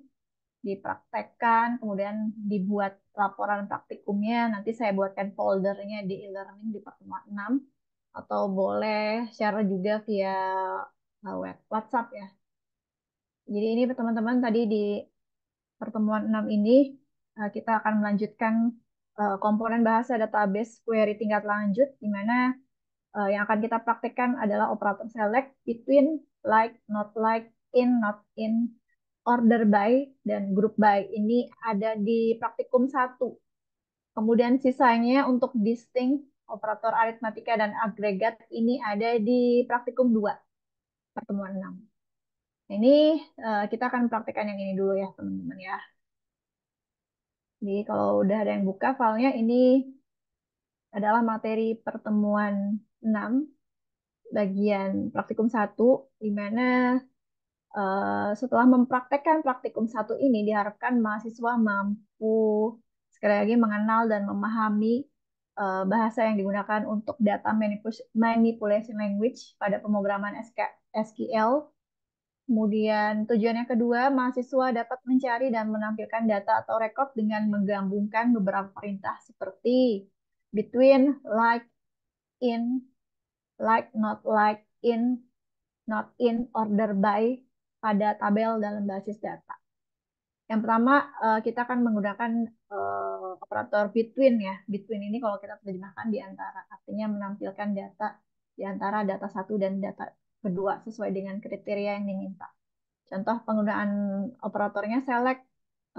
Speaker 1: dipraktekkan, kemudian dibuat laporan praktikumnya. Nanti saya buatkan foldernya di e-learning di pertemuan 6. Atau boleh share juga via WhatsApp ya. Jadi ini teman-teman tadi di pertemuan 6 ini kita akan melanjutkan komponen bahasa database query tingkat lanjut, di mana yang akan kita praktekkan adalah operator select, between, like, not like, in, not in, order by, dan group by. Ini ada di praktikum 1. Kemudian sisanya untuk distinct, operator aritmatika, dan agregat ini ada di praktikum 2, pertemuan 6. Ini kita akan praktekkan yang ini dulu ya teman-teman ya. Jadi kalau udah ada yang buka filenya, ini adalah materi pertemuan 6 bagian praktikum 1, di mana setelah mempraktekkan praktikum 1 ini diharapkan mahasiswa mampu sekali lagi mengenal dan memahami bahasa yang digunakan untuk data manipulation language pada pemrograman SQL. Kemudian tujuan yang kedua, mahasiswa dapat mencari dan menampilkan data atau rekod dengan menggabungkan beberapa perintah seperti between, like, in, like, not like, in, not in, order by pada tabel dalam basis data. Yang pertama, kita akan menggunakan operator between ya. Between ini kalau kita terjemahkan di antara, artinya menampilkan data di antara data 1 dan data kedua sesuai dengan kriteria yang diminta. Contoh penggunaan operatornya select,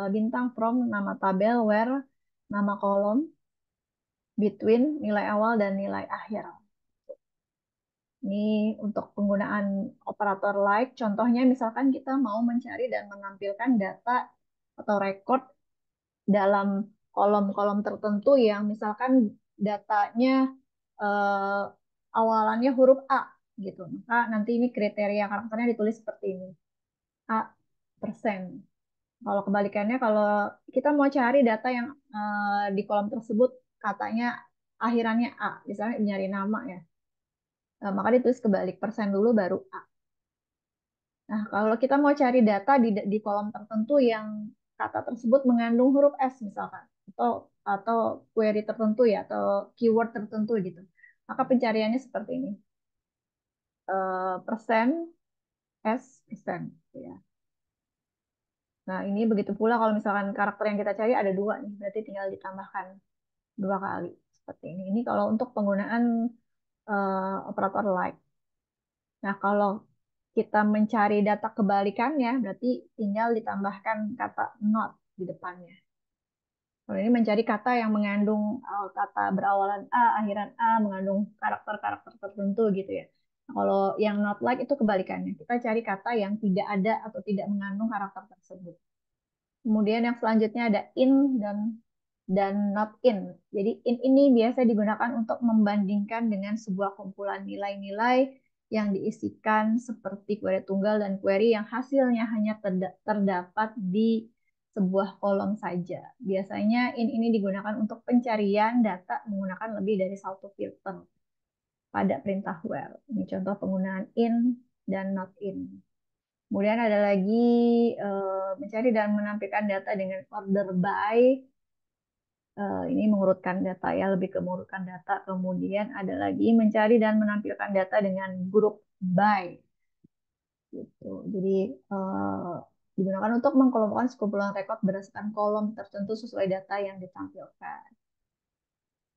Speaker 1: bintang, from, nama tabel, where, nama kolom, between, nilai awal dan nilai akhir. Ini untuk penggunaan operator like, contohnya misalkan kita mau mencari dan menampilkan data atau record dalam kolom-kolom tertentu yang misalkan datanya awalannya huruf A gitu. Maka nanti ini kriteria karakternya ditulis seperti ini. A persen. Kalau kebalikannya, kalau kita mau cari data yang di kolom tersebut katanya akhirannya A, misalnya nyari nama ya, maka ditulis kebalik, persen dulu baru A. Nah, kalau kita mau cari data di kolom tertentu yang kata tersebut mengandung huruf S misalkan, atau query tertentu ya, atau keyword tertentu gitu, maka pencariannya seperti ini, persen S persen ya. Nah, ini begitu pula kalau misalkan karakter yang kita cari ada 2 nih, berarti tinggal ditambahkan 2 kali seperti ini. Ini kalau untuk penggunaan operator like. Nah, kalau kita mencari data kebalikannya, berarti tinggal ditambahkan kata not di depannya. Kalau ini mencari kata yang mengandung kata berawalan A, akhiran A, mengandung karakter-karakter tertentu gitu ya. Nah, kalau yang not like itu kebalikannya. Kita cari kata yang tidak ada atau tidak mengandung karakter tersebut. Kemudian yang selanjutnya ada in dan not in. Jadi in ini biasa digunakan untuk membandingkan dengan sebuah kumpulan nilai-nilai yang diisikan seperti query tunggal dan query yang hasilnya hanya terdapat di sebuah kolom saja. Biasanya in ini digunakan untuk pencarian data menggunakan lebih dari 1 filter pada perintah where. Ini contoh penggunaan in dan not in. Kemudian ada lagi mencari dan menampilkan data dengan order by. ini mengurutkan data ya, lebih ke mengurutkan data. Kemudian ada lagi mencari dan menampilkan data dengan grup by gitu. Jadi digunakan untuk mengkelompokkan sekumpulan rekod berdasarkan kolom tertentu sesuai data yang ditampilkan.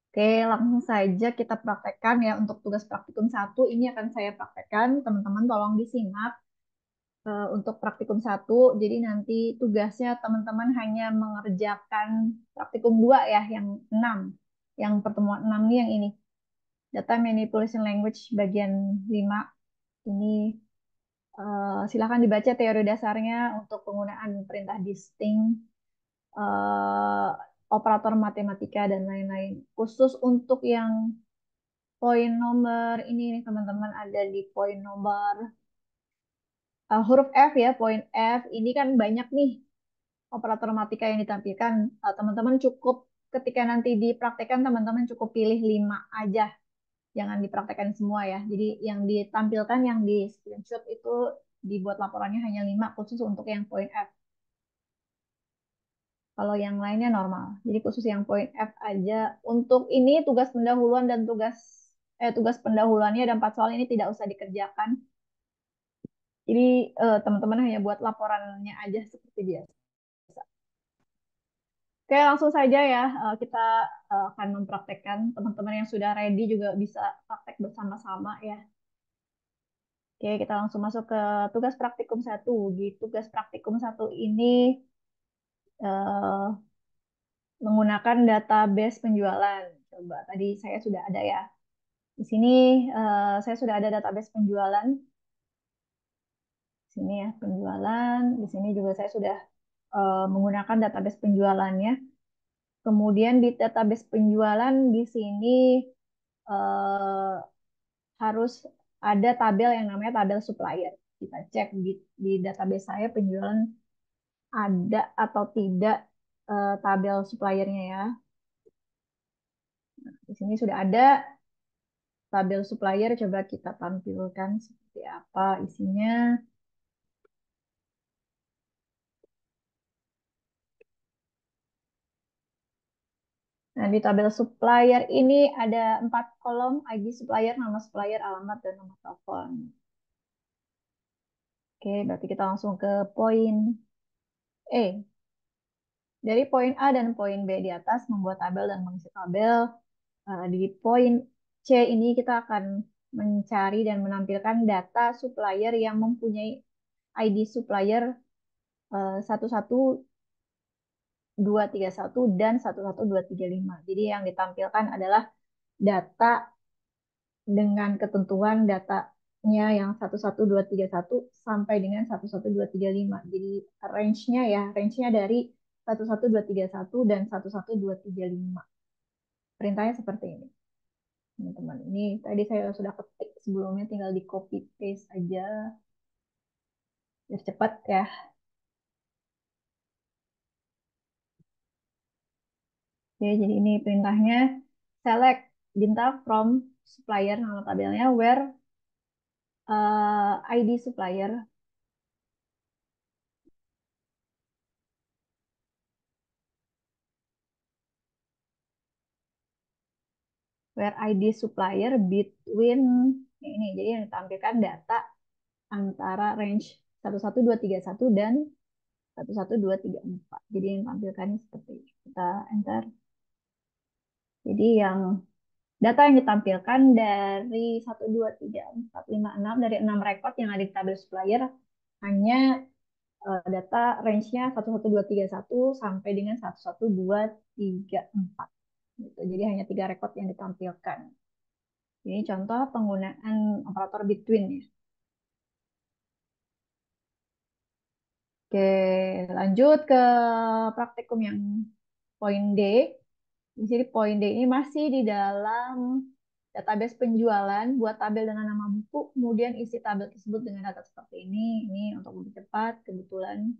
Speaker 1: Oke, langsung saja kita praktekkan ya. Untuk tugas praktikum 1 ini akan saya praktekkan. Teman-teman tolong disimak untuk praktikum 1. Jadi nanti tugasnya teman-teman hanya mengerjakan praktikum 2 ya, yang 6. Yang pertemuan 6 ini yang ini. Data Manipulation Language bagian 5. Ini silakan dibaca teori dasarnya untuk penggunaan perintah distinct, operator matematika, dan lain-lain. Khusus untuk yang poin nomor ini nih teman-teman, ada di poin nomor huruf F ya, poin F. Ini kan banyak nih operator matematika yang ditampilkan. Teman-teman cukup ketika nanti dipraktekkan, teman-teman cukup pilih 5 aja. Jangan dipraktekkan semua ya. Jadi yang ditampilkan, yang di screenshot itu dibuat laporannya hanya 5 khusus untuk yang poin F. Kalau yang lainnya normal. Jadi khusus yang poin F aja. Untuk ini tugas pendahuluan dan tugas pendahuluannya ada 4 soal, ini tidak usah dikerjakan. Jadi teman-teman hanya buat laporannya aja seperti biasa. Oke, langsung saja ya. Kita akan mempraktekkan. Teman-teman yang sudah ready juga bisa praktek bersama-sama ya. Oke, kita langsung masuk ke tugas praktikum 1. Di tugas praktikum 1 ini eh, menggunakan database penjualan. Coba tadi saya sudah ada ya. Di sini saya sudah ada database penjualan. Di sini ya, penjualan. Di sini juga saya sudah menggunakan database penjualannya. Kemudian di database penjualan di sini eh, harus ada tabel yang namanya tabel supplier. Kita cek di database saya penjualan ada atau tidak tabel suppliernya ya. Nah, di sini sudah ada tabel supplier, coba kita tampilkan seperti apa isinya. Nah, di tabel supplier ini ada 4 kolom, ID supplier, nama supplier, alamat, dan nomor telepon. Oke, berarti kita langsung ke poin E. Dari poin A dan poin B di atas membuat tabel dan mengisi tabel. Di poin C ini kita akan mencari dan menampilkan data supplier yang mempunyai ID supplier 11231 dan 11235. Jadi yang ditampilkan adalah data dengan ketentuan datanya yang 11231 sampai dengan 11235. Jadi range-nya ya, range-nya dari 11231 dan 11235. Perintahnya seperti ini, teman-teman. Ini tadi saya sudah ketik sebelumnya, tinggal di copy paste aja biar cepat ya. Oke, jadi ini perintahnya select bintang from supplier, nama tabelnya where ID supplier where ID supplier between ini. Jadi yang ditampilkan data antara range 11231 dan 11234. Jadi yang tampilkannya seperti ini. Kita enter. Jadi yang data yang ditampilkan dari 1, 2, 3, 4, 5, 6, dari 6 record yang ada di tabel supplier hanya data range-nya 11231 sampai dengan 11234. Gitu. Jadi hanya 3 record yang ditampilkan. Ini contoh penggunaan operator between ya. Oke, lanjut ke praktikum yang poin D. Di sini poin D ini masih di dalam database penjualan, buat tabel dengan nama buku, kemudian isi tabel tersebut dengan data seperti ini. Ini untuk lebih cepat, kebetulan.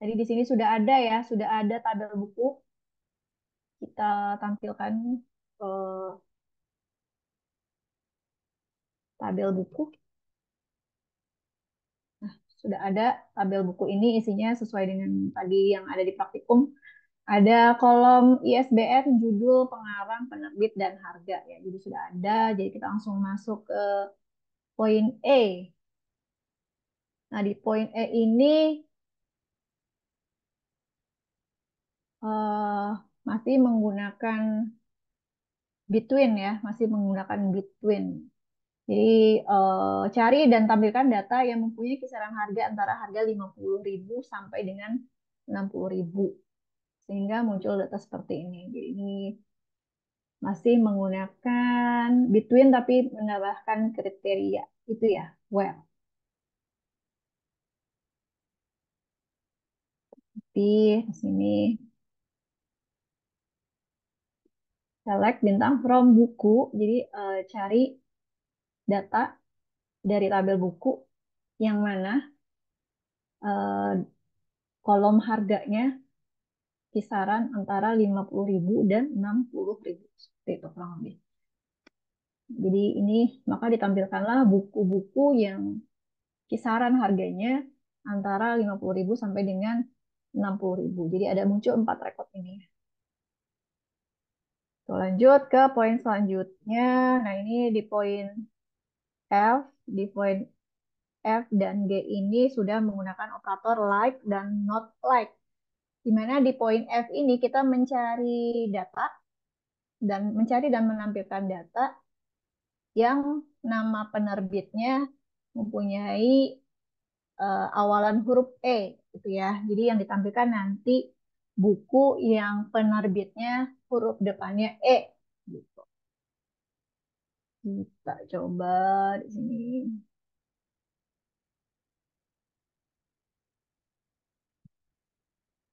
Speaker 1: Jadi di sini sudah ada ya, sudah ada tabel buku. Kita tampilkan tabel buku. Nah, sudah ada tabel buku ini, isinya sesuai dengan tadi yang ada di praktikum. Ada kolom ISBN, judul, pengarang, penerbit, dan harga ya. Jadi sudah ada. Jadi kita langsung masuk ke poin E. Nah, di poin E ini eh, masih menggunakan between ya, masih menggunakan between. Jadi cari dan tampilkan data yang mempunyai kisaran harga antara harga 50.000 sampai dengan 60.000. Sehingga muncul data seperti ini. Jadi ini masih menggunakan between tapi menambahkan kriteria itu ya. Well, di sini select bintang from buku. Jadi cari data dari tabel buku yang mana kolom harganya kisaran antara 50.000 dan 60.000. Seperti itu kurang lebih. Jadi ini maka ditampilkanlah buku-buku yang kisaran harganya antara 50.000 sampai dengan 60.000. Jadi ada muncul 4 rekod ini. Lanjut ke poin selanjutnya. Nah, ini di poin F, di poin F dan G ini sudah menggunakan operator like dan not like. Di mana di poin F ini kita mencari data dan mencari dan menampilkan data yang nama penerbitnya mempunyai awalan huruf E gitu ya. Jadi yang ditampilkan nanti buku yang penerbitnya huruf depannya E gitu. Kita coba di sini.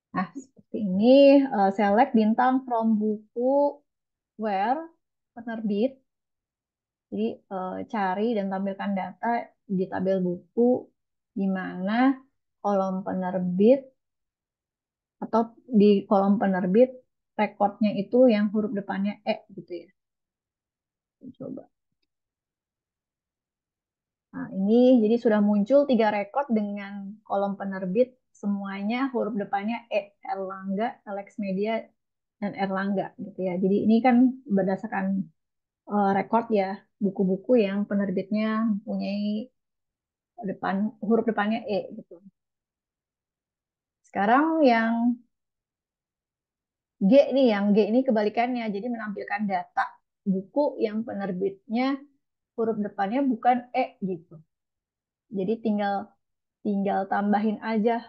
Speaker 1: Nah, seperti ini select bintang from buku where penerbit. Jadi cari dan tampilkan data di tabel buku di mana kolom penerbit atau di kolom penerbit rekodnya itu yang huruf depannya E gitu ya. Coba. Nah, ini jadi sudah muncul 3 rekod dengan kolom penerbit semuanya huruf depannya E, Erlangga, Alex Media, dan Erlangga gitu ya. Jadi ini kan berdasarkan rekod ya buku-buku yang penerbitnya mempunyai huruf depannya E gitu. Sekarang yang yang G ini kebalikannya. Jadi menampilkan data buku yang penerbitnya huruf depannya bukan E gitu. Jadi tinggal tinggal tambahin aja.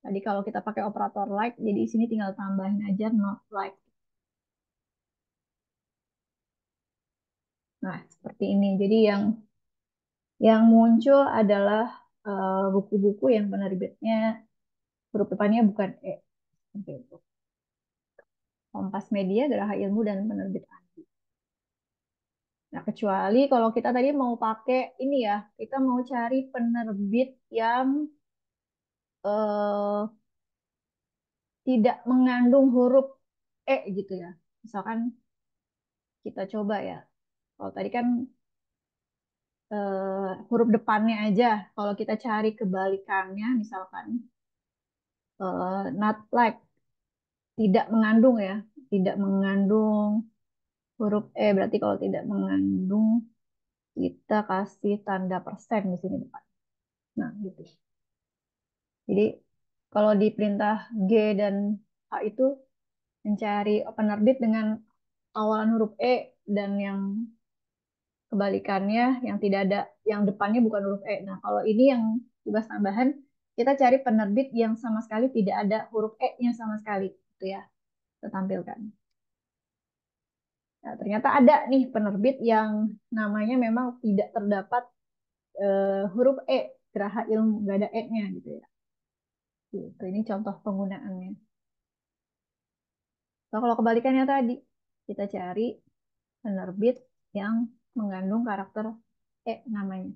Speaker 1: Tadi kalau kita pakai operator like, jadi di sini tinggal tambahin aja not like. Nah, seperti ini. Jadi yang muncul adalah buku-buku yang penerbitnya huruf depannya bukan E. Seperti itu. Kompas Media, Geraha Ilmu, dan Penerbit Andi. Nah, kecuali kalau kita tadi mau pakai ini ya, kita mau cari penerbit yang eh, tidak mengandung huruf E gitu ya. Misalkan kita coba ya. Kalau tadi kan huruf depannya aja. Kalau kita cari kebalikannya, misalkan not like, tidak mengandung ya, tidak mengandung huruf E. Berarti kalau tidak mengandung, kita kasih tanda persen di sini depan. Nah, gitu. Jadi kalau di perintah G dan H itu mencari penerbit dengan awalan huruf E dan yang kebalikannya yang tidak ada, yang depannya bukan huruf E. Nah, kalau ini yang tugas tambahan, kita cari penerbit yang sama sekali tidak ada huruf E-nya sama sekali, gitu ya, kita tampilkan. Nah, ternyata ada nih penerbit yang namanya memang tidak terdapat huruf E, Geraha Ilmu, nggak ada E-nya gitu ya. Gitu, ini contoh penggunaannya. Nah, kalau kebalikannya tadi, kita cari penerbit yang mengandung karakter E namanya.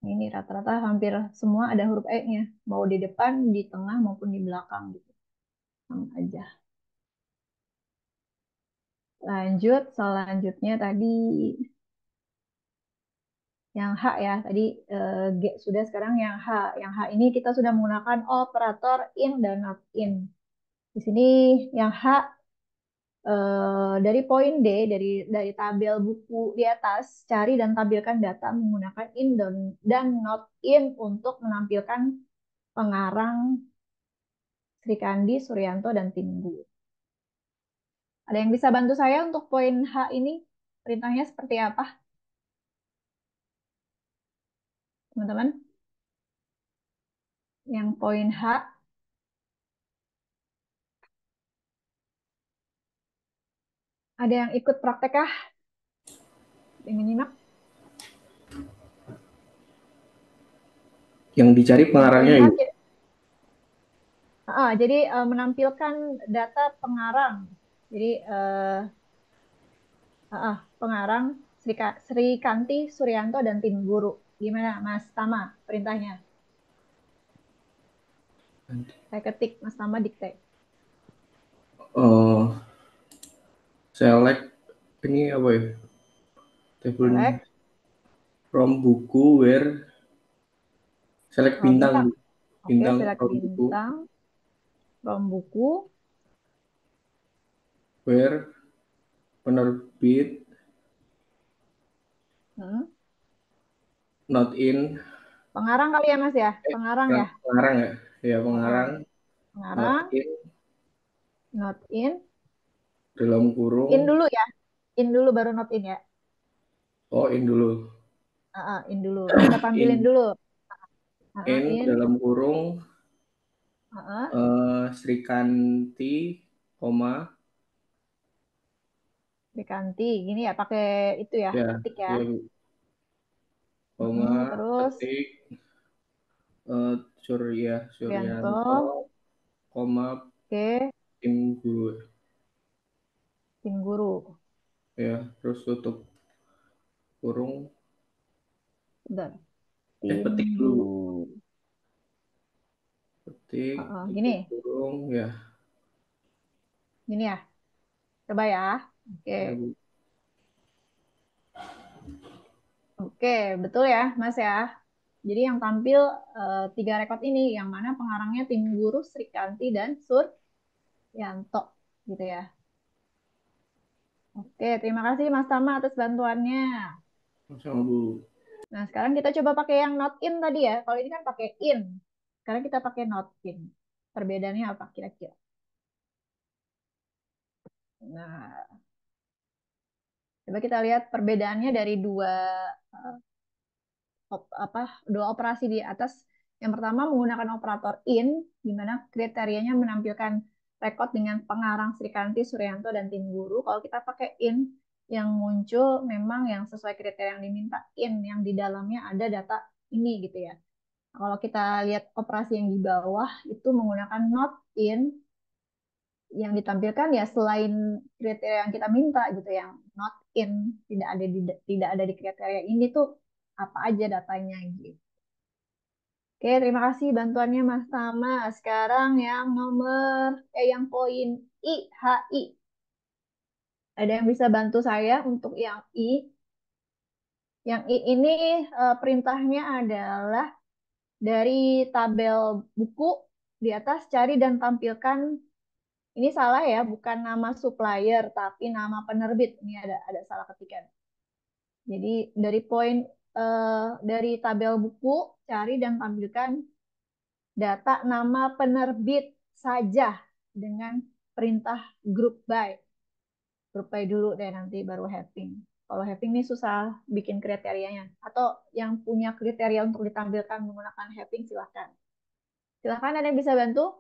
Speaker 1: Ini rata-rata hampir semua ada huruf E-nya, mau di depan, di tengah, maupun di belakang gitu. Sama aja. Lanjut, selanjutnya tadi yang H ya, tadi G sudah, sekarang yang H. Yang H ini kita sudah menggunakan operator in dan not in. Di sini yang H dari poin D dari tabel buku di atas cari dan tampilkan data menggunakan in dan not in untuk menampilkan pengarang Sri Kandi, Suryanto dan Timbu. Ada yang bisa bantu saya untuk poin H ini? Perintahnya seperti apa, teman-teman? Yang poin H, ada yang ikut praktek kah? Yang menyimak?
Speaker 3: Yang dicari
Speaker 1: Yang
Speaker 3: pengarangnya
Speaker 1: poin H,
Speaker 3: Ibu.
Speaker 1: jadi menampilkan data pengarang. Jadi pengarang Sri Kanti, Suryanto, dan tim guru. Gimana Mas Tama perintahnya? Saya ketik, Mas Tama dikte.
Speaker 3: Oh, select ini apa ya? Tabelnya
Speaker 1: Select.
Speaker 3: from buku where select bintang.
Speaker 1: Bintang.
Speaker 3: Bu.
Speaker 1: Oke,
Speaker 3: Bintang
Speaker 1: select
Speaker 3: from buku
Speaker 1: bintang. From buku.
Speaker 3: where penerbit
Speaker 1: Hmm.
Speaker 3: not in
Speaker 1: Pengarang kali ya Mas ya? Pengarang ya?
Speaker 3: pengarang ya? Ya pengarang not
Speaker 1: Pengarang,
Speaker 3: in
Speaker 1: not in.
Speaker 3: dalam kurung.
Speaker 1: In dulu ya. In dulu baru not in ya.
Speaker 3: Oh in dulu.
Speaker 1: In dulu. Kita tampilin
Speaker 3: In
Speaker 1: dulu.
Speaker 3: in
Speaker 1: In.
Speaker 3: dalam kurung
Speaker 1: Uh,
Speaker 3: Sri Kanti, koma
Speaker 1: Diganti. Gini ya, pakai itu ya,
Speaker 3: ya
Speaker 1: ketik ya.
Speaker 3: ya Bu. Koma
Speaker 1: Terus
Speaker 3: ketik
Speaker 1: Prianto.
Speaker 3: Suryanto, koma
Speaker 1: Oke,
Speaker 3: tim guru
Speaker 1: tim guru.
Speaker 3: ya terus tutup kurung
Speaker 1: Bentar. Tim
Speaker 3: petik dulu Bu.
Speaker 1: guru.
Speaker 3: Petik tutup
Speaker 1: Gini.
Speaker 3: kurung ya
Speaker 1: Gini ya. Coba ya. Oke.
Speaker 3: ya Bu.
Speaker 1: Oke, betul ya, Mas ya. Jadi yang tampil tiga rekod ini, yang mana pengarangnya tim guru Srikanti dan Suryanto, gitu ya. Oke, terima kasih Mas Tama atas bantuannya.
Speaker 3: Sama Bu.
Speaker 1: Nah, sekarang kita coba pakai yang not in tadi ya. Kalau ini kan pakai in. Sekarang kita pakai not in. Perbedaannya apa kira-kira? Nah, coba kita lihat perbedaannya dari eh, dua operasi di atas. Yang pertama menggunakan operator in, di mana kriterianya menampilkan rekod dengan pengarang Srikanti, Suryanto, dan tim guru. Kalau kita pakai in, yang muncul memang yang sesuai kriteria yang diminta in, yang di dalamnya ada data ini gitu ya. Kalau kita lihat operasi yang di bawah itu menggunakan not in, yang ditampilkan ya selain kriteria yang kita minta gitu, yang not in, tidak ada di kriteria ini tuh apa aja datanya gitu. Oke, terima kasih bantuannya Mas Tama. Sekarang yang yang poin I, HI. Ada yang bisa bantu saya untuk yang I? Yang I ini perintahnya adalah dari tabel buku di atas cari dan tampilkan, ini salah ya, bukan nama supplier tapi nama penerbit. Ini ada salah ketikan. Jadi dari poin dari tabel buku cari dan tampilkan data nama penerbit saja dengan perintah group by. Group by dulu deh nanti baru having. Kalau having ini susah bikin kriterianya. Atau yang punya kriteria untuk ditampilkan menggunakan having silahkan. Silahkan ada yang bisa bantu?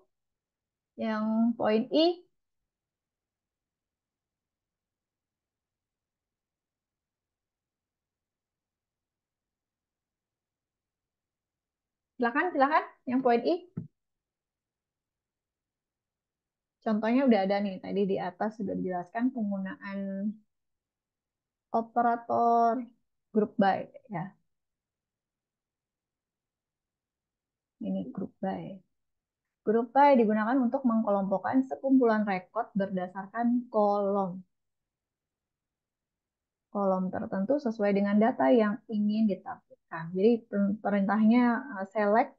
Speaker 1: Yang poin I, silahkan, silahkan. Yang poin I, contohnya udah ada nih. Tadi di atas sudah dijelaskan penggunaan operator group by ya. Ini group by. Group by digunakan untuk mengkelompokkan sekumpulan rekod berdasarkan kolom. Kolom tertentu sesuai dengan data yang ingin ditampilkan. Jadi perintahnya select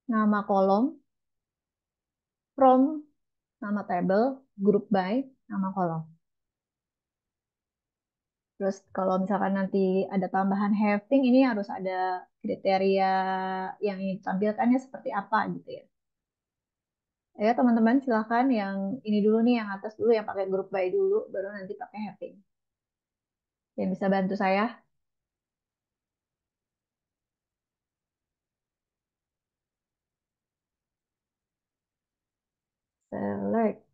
Speaker 1: nama kolom from nama table, group by, nama kolom. Terus kalau misalkan nanti ada tambahan having, ini harus ada kriteria yang ingin ditampilkannya seperti apa gitu ya. Ya teman-teman silahkan yang ini dulu nih, yang atas dulu, yang pakai group by dulu, baru nanti pakai having. Yang bisa bantu saya? Select.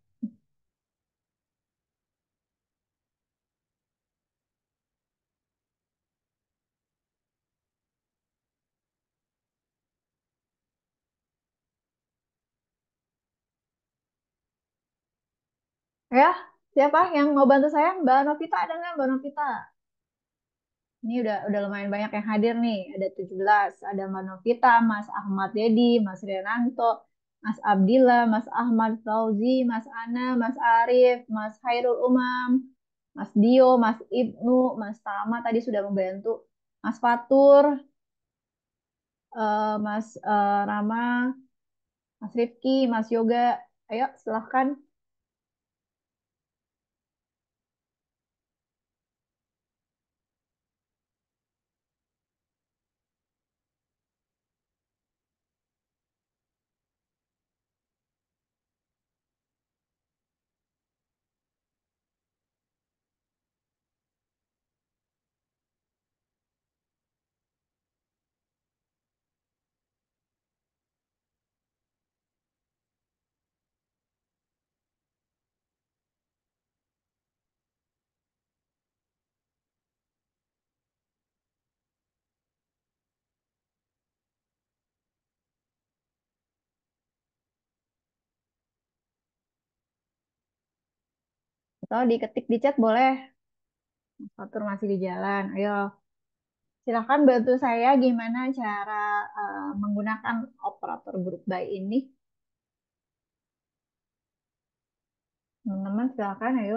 Speaker 1: Ya, siapa yang mau bantu saya? Mbak Novita ada nggak Mbak Novita? Ini udah lumayan banyak yang hadir nih. Ada 17. Ada Mbak Novita, Mas Ahmad Dedi, Mas Renanto, Mas Abdillah, Mas Ahmad Fauzi, Mas Ana, Mas Arif, Mas Hairul Umam, Mas Dio, Mas Ibnu, Mas Tama tadi sudah membantu. Mas Fatur, Mas Rama, Mas Rifki, Mas Yoga. Ayo silahkan. Atau diketik di chat boleh. Mas Fatur masih di jalan. Ayo. Silakan bantu saya gimana cara menggunakan operator group by ini. Teman-teman silakan ayo.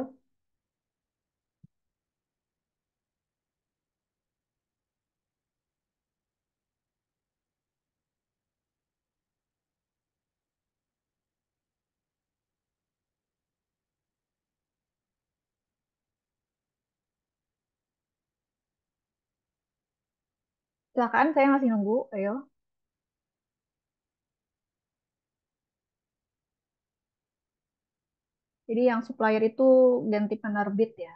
Speaker 1: Silakan, saya masih nunggu. Ayo. Jadi yang supplier itu ganti penerbit ya.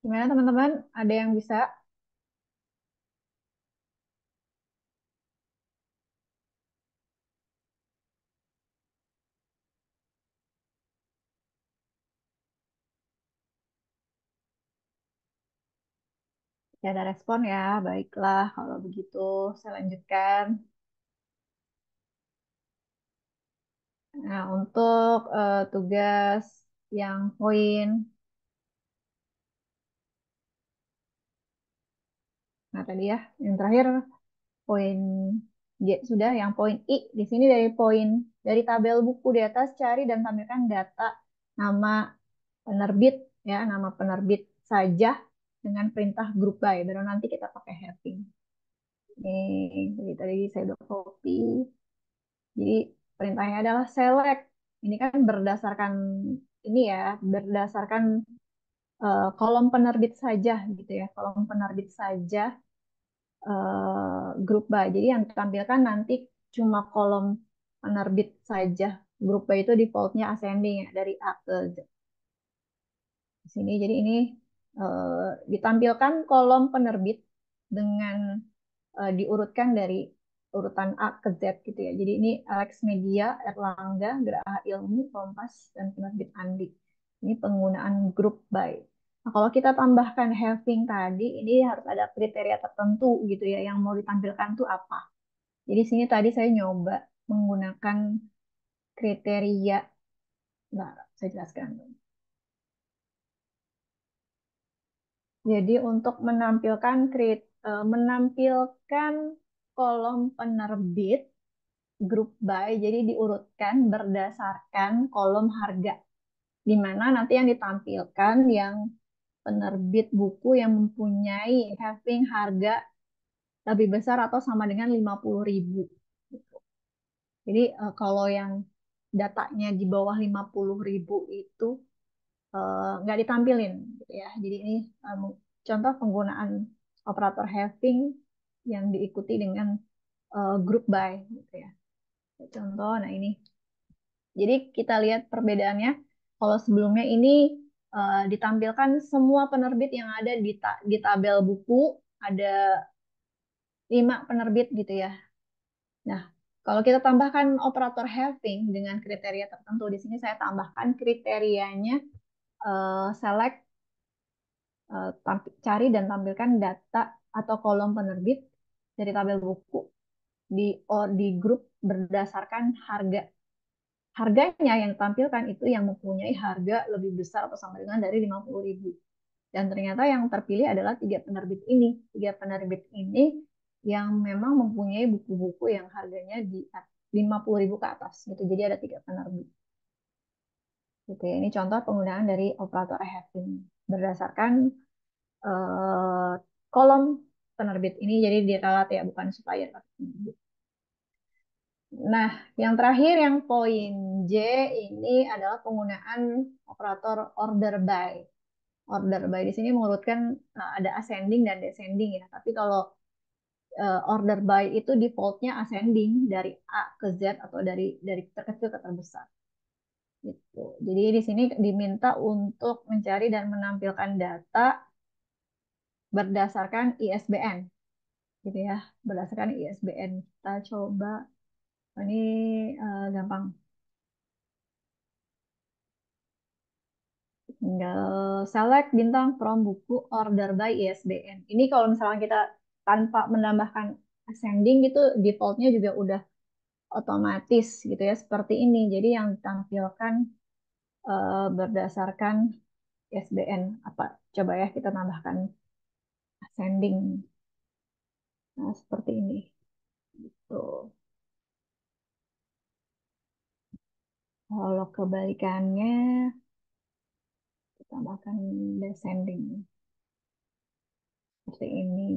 Speaker 1: Gimana teman-teman? Ada yang bisa? Ya, ada respon ya. Baiklah, kalau begitu saya lanjutkan. Nah, untuk tugas yang poin, nah tadi ya, yang terakhir poin J sudah, yang poin I di sini dari tabel buku di atas cari dan tampilkan data nama penerbit ya, nama penerbit saja dengan perintah group by. Baru nanti kita pakai having. Jadi tadi saya udah copy. Jadi perintahnya adalah select. Ini kan berdasarkan ini ya, berdasarkan kolom penerbit saja gitu ya, kolom penerbit saja grup by. Jadi yang ditampilkan nanti cuma kolom penerbit saja. Grup by itu defaultnya ascending ya, dari A ke Z. Di sini jadi ini ditampilkan kolom penerbit dengan diurutkan dari urutan A ke Z gitu ya. Jadi ini Alex Media, Erlangga, Geraha Ilmu, Kompas, dan penerbit Andi. Ini penggunaan group by. Nah, kalau kita tambahkan having tadi, ini harus ada kriteria tertentu gitu ya. Yang mau ditampilkan tuh apa? Jadi sini tadi saya nyoba menggunakan kriteria. Nah, saya jelaskan. Jadi untuk menampilkan kolom penerbit group by, jadi diurutkan berdasarkan kolom harga, di mana nanti yang ditampilkan yang penerbit buku yang mempunyai having harga lebih besar atau sama dengan 50.000. Gitu. Jadi kalau yang datanya di bawah 50.000 itu nggak ditampilin gitu ya. Jadi ini contoh penggunaan operator having yang diikuti dengan group by gitu ya. Contoh, nah ini. Jadi kita lihat perbedaannya. Kalau sebelumnya ini ditampilkan semua penerbit yang ada di tabel buku, ada 5 penerbit gitu ya. Nah, kalau kita tambahkan operator having dengan kriteria tertentu, di sini saya tambahkan kriterianya select, cari dan tampilkan data atau kolom penerbit dari tabel buku di grup berdasarkan harga. Harganya yang ditampilkan itu yang mempunyai harga lebih besar atau sama dengan dari 50.000. Dan ternyata yang terpilih adalah 3 penerbit ini. 3 penerbit ini yang memang mempunyai buku-buku yang harganya di 50.000 ke atas. Gitu. Jadi ada 3 penerbit. Gitu ya. Ini contoh penggunaan dari operator having berdasarkan kolom penerbit ini. Jadi diralat ya, bukan supplier. Nah, yang terakhir yang poin J ini adalah penggunaan operator order by. Order by di sini mengurutkan ada ascending dan descending ya. Tapi kalau order by itu defaultnya ascending dari A ke Z atau dari terkecil ke terbesar. Gitu. Jadi di sini diminta untuk mencari dan menampilkan data berdasarkan ISBN, gitu ya. Berdasarkan ISBN kita coba. Ini gampang. Tinggal select bintang from buku order by ISBN. Ini kalau misalnya kita tanpa menambahkan ascending gitu, defaultnya juga udah otomatis gitu ya, seperti ini. Jadi yang ditampilkan berdasarkan ISBN apa? Coba ya kita tambahkan ascending. Nah, seperti ini. Tuh. Kalau kebalikannya, kita tambahkan descending. Seperti ini.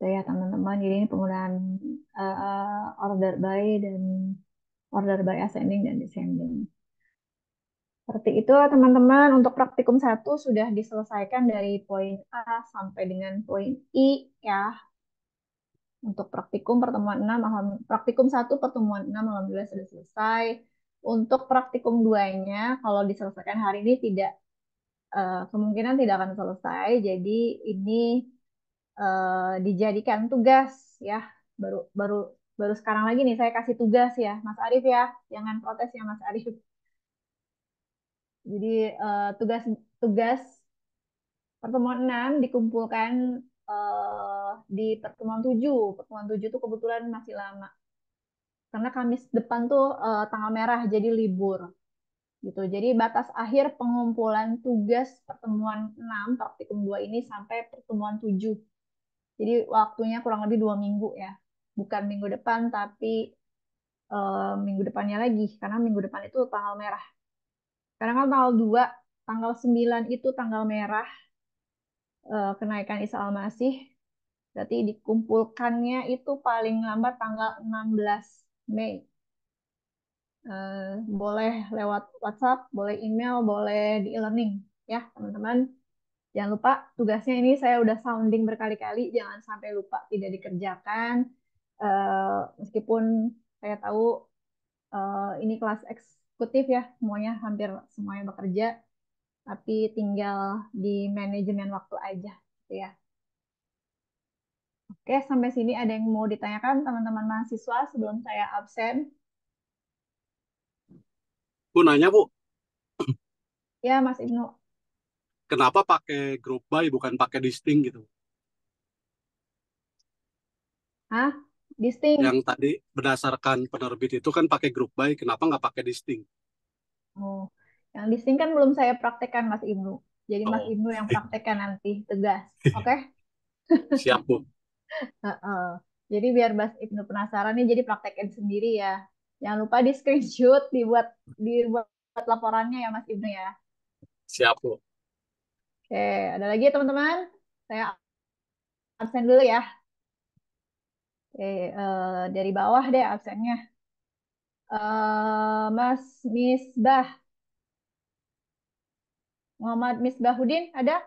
Speaker 1: Ya teman-teman, jadi ini penggunaan order by dan order by ascending dan descending. Seperti itu teman-teman, untuk praktikum 1 sudah diselesaikan dari poin A sampai dengan poin I ya. Untuk praktikum pertemuan 6, praktikum 1 pertemuan 6 alhamdulillah sudah selesai. Untuk praktikum 2-nya kalau diselesaikan hari ini kemungkinan tidak akan selesai. Jadi ini dijadikan tugas ya, baru baru baru sekarang lagi nih saya kasih tugas ya, Mas Arif ya. Jangan protes ya Mas Arif. Jadi tugas tugas pertemuan 6 dikumpulkan di pertemuan 7. Pertemuan 7 tuh kebetulan masih lama. Karena Kamis depan tuh tanggal merah jadi libur gitu. Jadi batas akhir pengumpulan tugas pertemuan 6 praktikum 2 ini sampai pertemuan 7. Jadi waktunya kurang lebih 2 minggu ya. Bukan minggu depan tapi minggu depannya lagi. Karena minggu depan itu tanggal merah. Karena kan tanggal 2, tanggal 9 itu tanggal merah kenaikan Isa Al-Masih. Berarti dikumpulkannya itu paling lambat tanggal 16 Mei. Boleh lewat WhatsApp, boleh email, boleh di e-learning ya teman-teman. Jangan lupa tugasnya ini saya udah sounding berkali-kali, jangan sampai lupa tidak dikerjakan. Meskipun saya tahu ini kelas eksekutif ya, semuanya hampir semuanya bekerja, tapi tinggal di manajemen waktu aja, gitu ya. Oke, sampai sini ada yang mau ditanyakan teman-teman mahasiswa sebelum saya absen?
Speaker 2: Bu nanya Bu,
Speaker 1: Ya, Mas Ibnu.
Speaker 2: kenapa pakai group by bukan pakai distinct gitu?
Speaker 1: Hah? Distinct.
Speaker 2: Yang tadi berdasarkan penerbit itu kan pakai group by, kenapa nggak pakai distinct?
Speaker 1: Oh, yang distinct kan belum saya praktekkan Mas Ibnu. Jadi Mas
Speaker 2: Oh,
Speaker 1: Ibnu yang praktekkan nanti tegas. Oke?
Speaker 2: siap Bu.
Speaker 1: Heeh. Jadi biar Mas Ibnu penasaran nih, jadi praktekin sendiri ya. Jangan lupa di screenshot, dibuat laporannya ya Mas Ibnu ya.
Speaker 2: Siap Bu.
Speaker 1: Oke, ada lagi ya teman-teman? Saya absen dulu ya. Oke, dari bawah deh absennya. Mas Misbah, Muhammad Misbahuddin ada?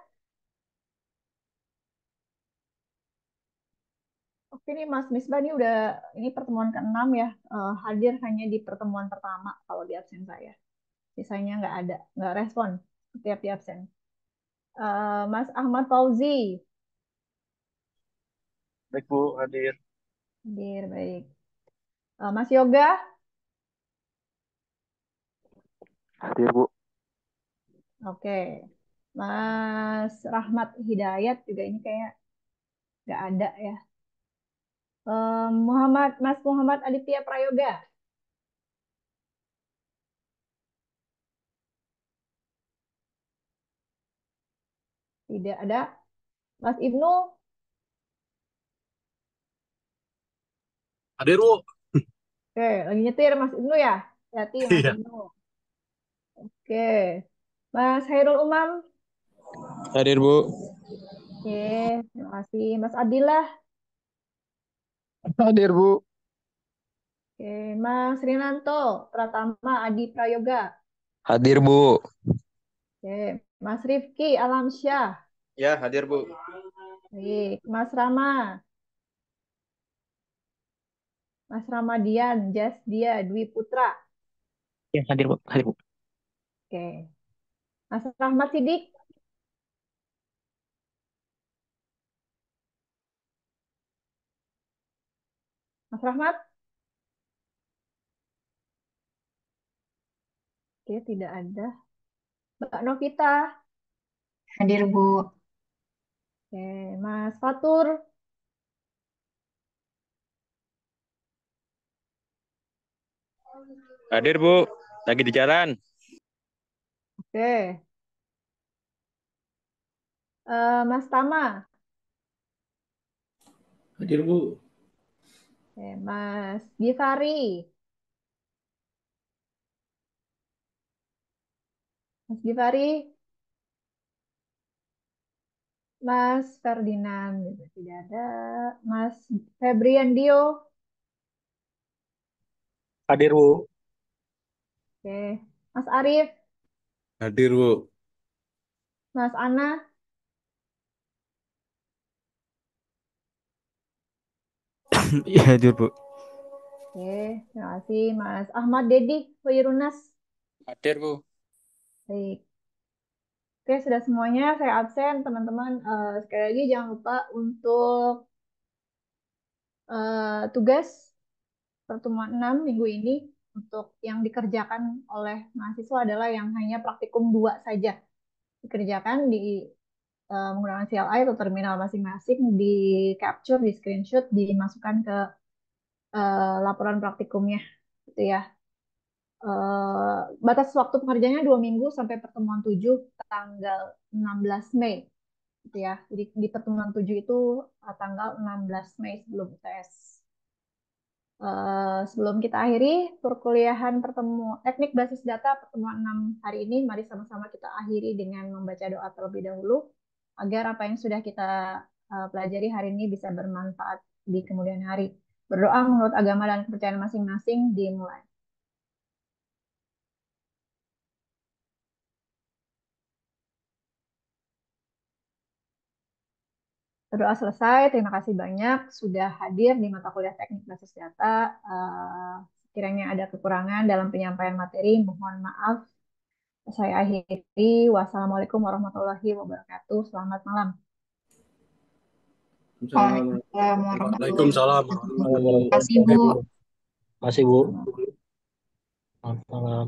Speaker 1: Oke nih Mas Misbah ini udah ini pertemuan ke-6 ya. Hadir hanya di pertemuan pertama kalau di absen saya. Sisanya nggak ada, nggak respon setiap di absen. Mas Ahmad Fauzi,
Speaker 6: Baik Bu, hadir.
Speaker 1: hadir baik. Mas Yoga,
Speaker 6: Hadir Bu.
Speaker 1: oke. Mas Rahmat Hidayat juga ini kayak nggak ada ya. Mas Muhammad Aditya Prayoga, tidak ada. Mas Ibnu,
Speaker 2: Hadir Bu.
Speaker 1: oke, lagi nyetir Mas Ibnu ya. Hati Mas
Speaker 2: Iya.
Speaker 1: Ibnu. Oke. Mas Hairul Umam,
Speaker 6: Hadir Bu.
Speaker 1: oke, terima kasih. Mas Abdillah,
Speaker 6: Hadir Bu.
Speaker 1: oke. Mas Rinanto, Pratama Adi Prayoga,
Speaker 6: Hadir Bu.
Speaker 1: oke. Mas Rifki Alamsyah,
Speaker 6: Ya, hadir Bu.
Speaker 1: baik. Mas Ramadian, Jasdia Dwi Putra,
Speaker 5: Ya, hadir Bu. Hadir Bu.
Speaker 1: oke. Mas Rahmat Sidik, Mas Rahmat, oke, tidak ada. Mbak Novita,
Speaker 7: Hadir Bu.
Speaker 1: oke. Mas Fatur,
Speaker 6: Hadir Bu. Lagi di jalan.
Speaker 1: oke. Mas Tama,
Speaker 3: Hadir Bu.
Speaker 1: oke. Mas Givari, Mas Givari, Mas Ferdinand, juga tidak ada. Mas Febrian Dio,
Speaker 6: Hadir Bu.
Speaker 1: oke. Mas Arif,
Speaker 4: Hadir, Bu.
Speaker 1: Mas Ana,
Speaker 6: Iya, hadir Bu.
Speaker 1: oke. Terima kasih. Mas Ahmad Dedi Hoirunas,
Speaker 6: Hadir Bu.
Speaker 1: baik. Oke, sudah semuanya. Saya absen, teman-teman. Sekali lagi jangan lupa untuk Tugas pertemuan 6 minggu ini untuk yang dikerjakan oleh mahasiswa adalah yang hanya praktikum 2 saja. Dikerjakan di menggunakan CLI atau terminal masing-masing, di capture, di screenshot, dimasukkan ke laporan praktikumnya, gitu ya. Batas waktu pengerjaannya 2 minggu sampai pertemuan 7 tanggal 16 Mei, gitu ya. Jadi di pertemuan 7 itu tanggal 16 Mei sebelum UTS. Sebelum kita akhiri perkuliahan teknik basis data pertemuan 6 hari ini, mari sama-sama kita akhiri dengan membaca doa terlebih dahulu agar apa yang sudah kita pelajari hari ini bisa bermanfaat di kemudian hari. Berdoa menurut agama dan kepercayaan masing-masing dimulai. Doa selesai, terima kasih banyak sudah hadir di mata kuliah teknik basis data. Sekiranya ada kekurangan dalam penyampaian materi, mohon maaf. Saya akhiri. Wassalamualaikum warahmatullahi wabarakatuh. Selamat malam.
Speaker 7: Waalaikumsalam warahmatullahi
Speaker 2: Waalaikumsalam
Speaker 7: wabarakatuh.
Speaker 2: warahmatullahi
Speaker 7: Terima kasih, Bu.
Speaker 6: Masih Bu. Selamat malam.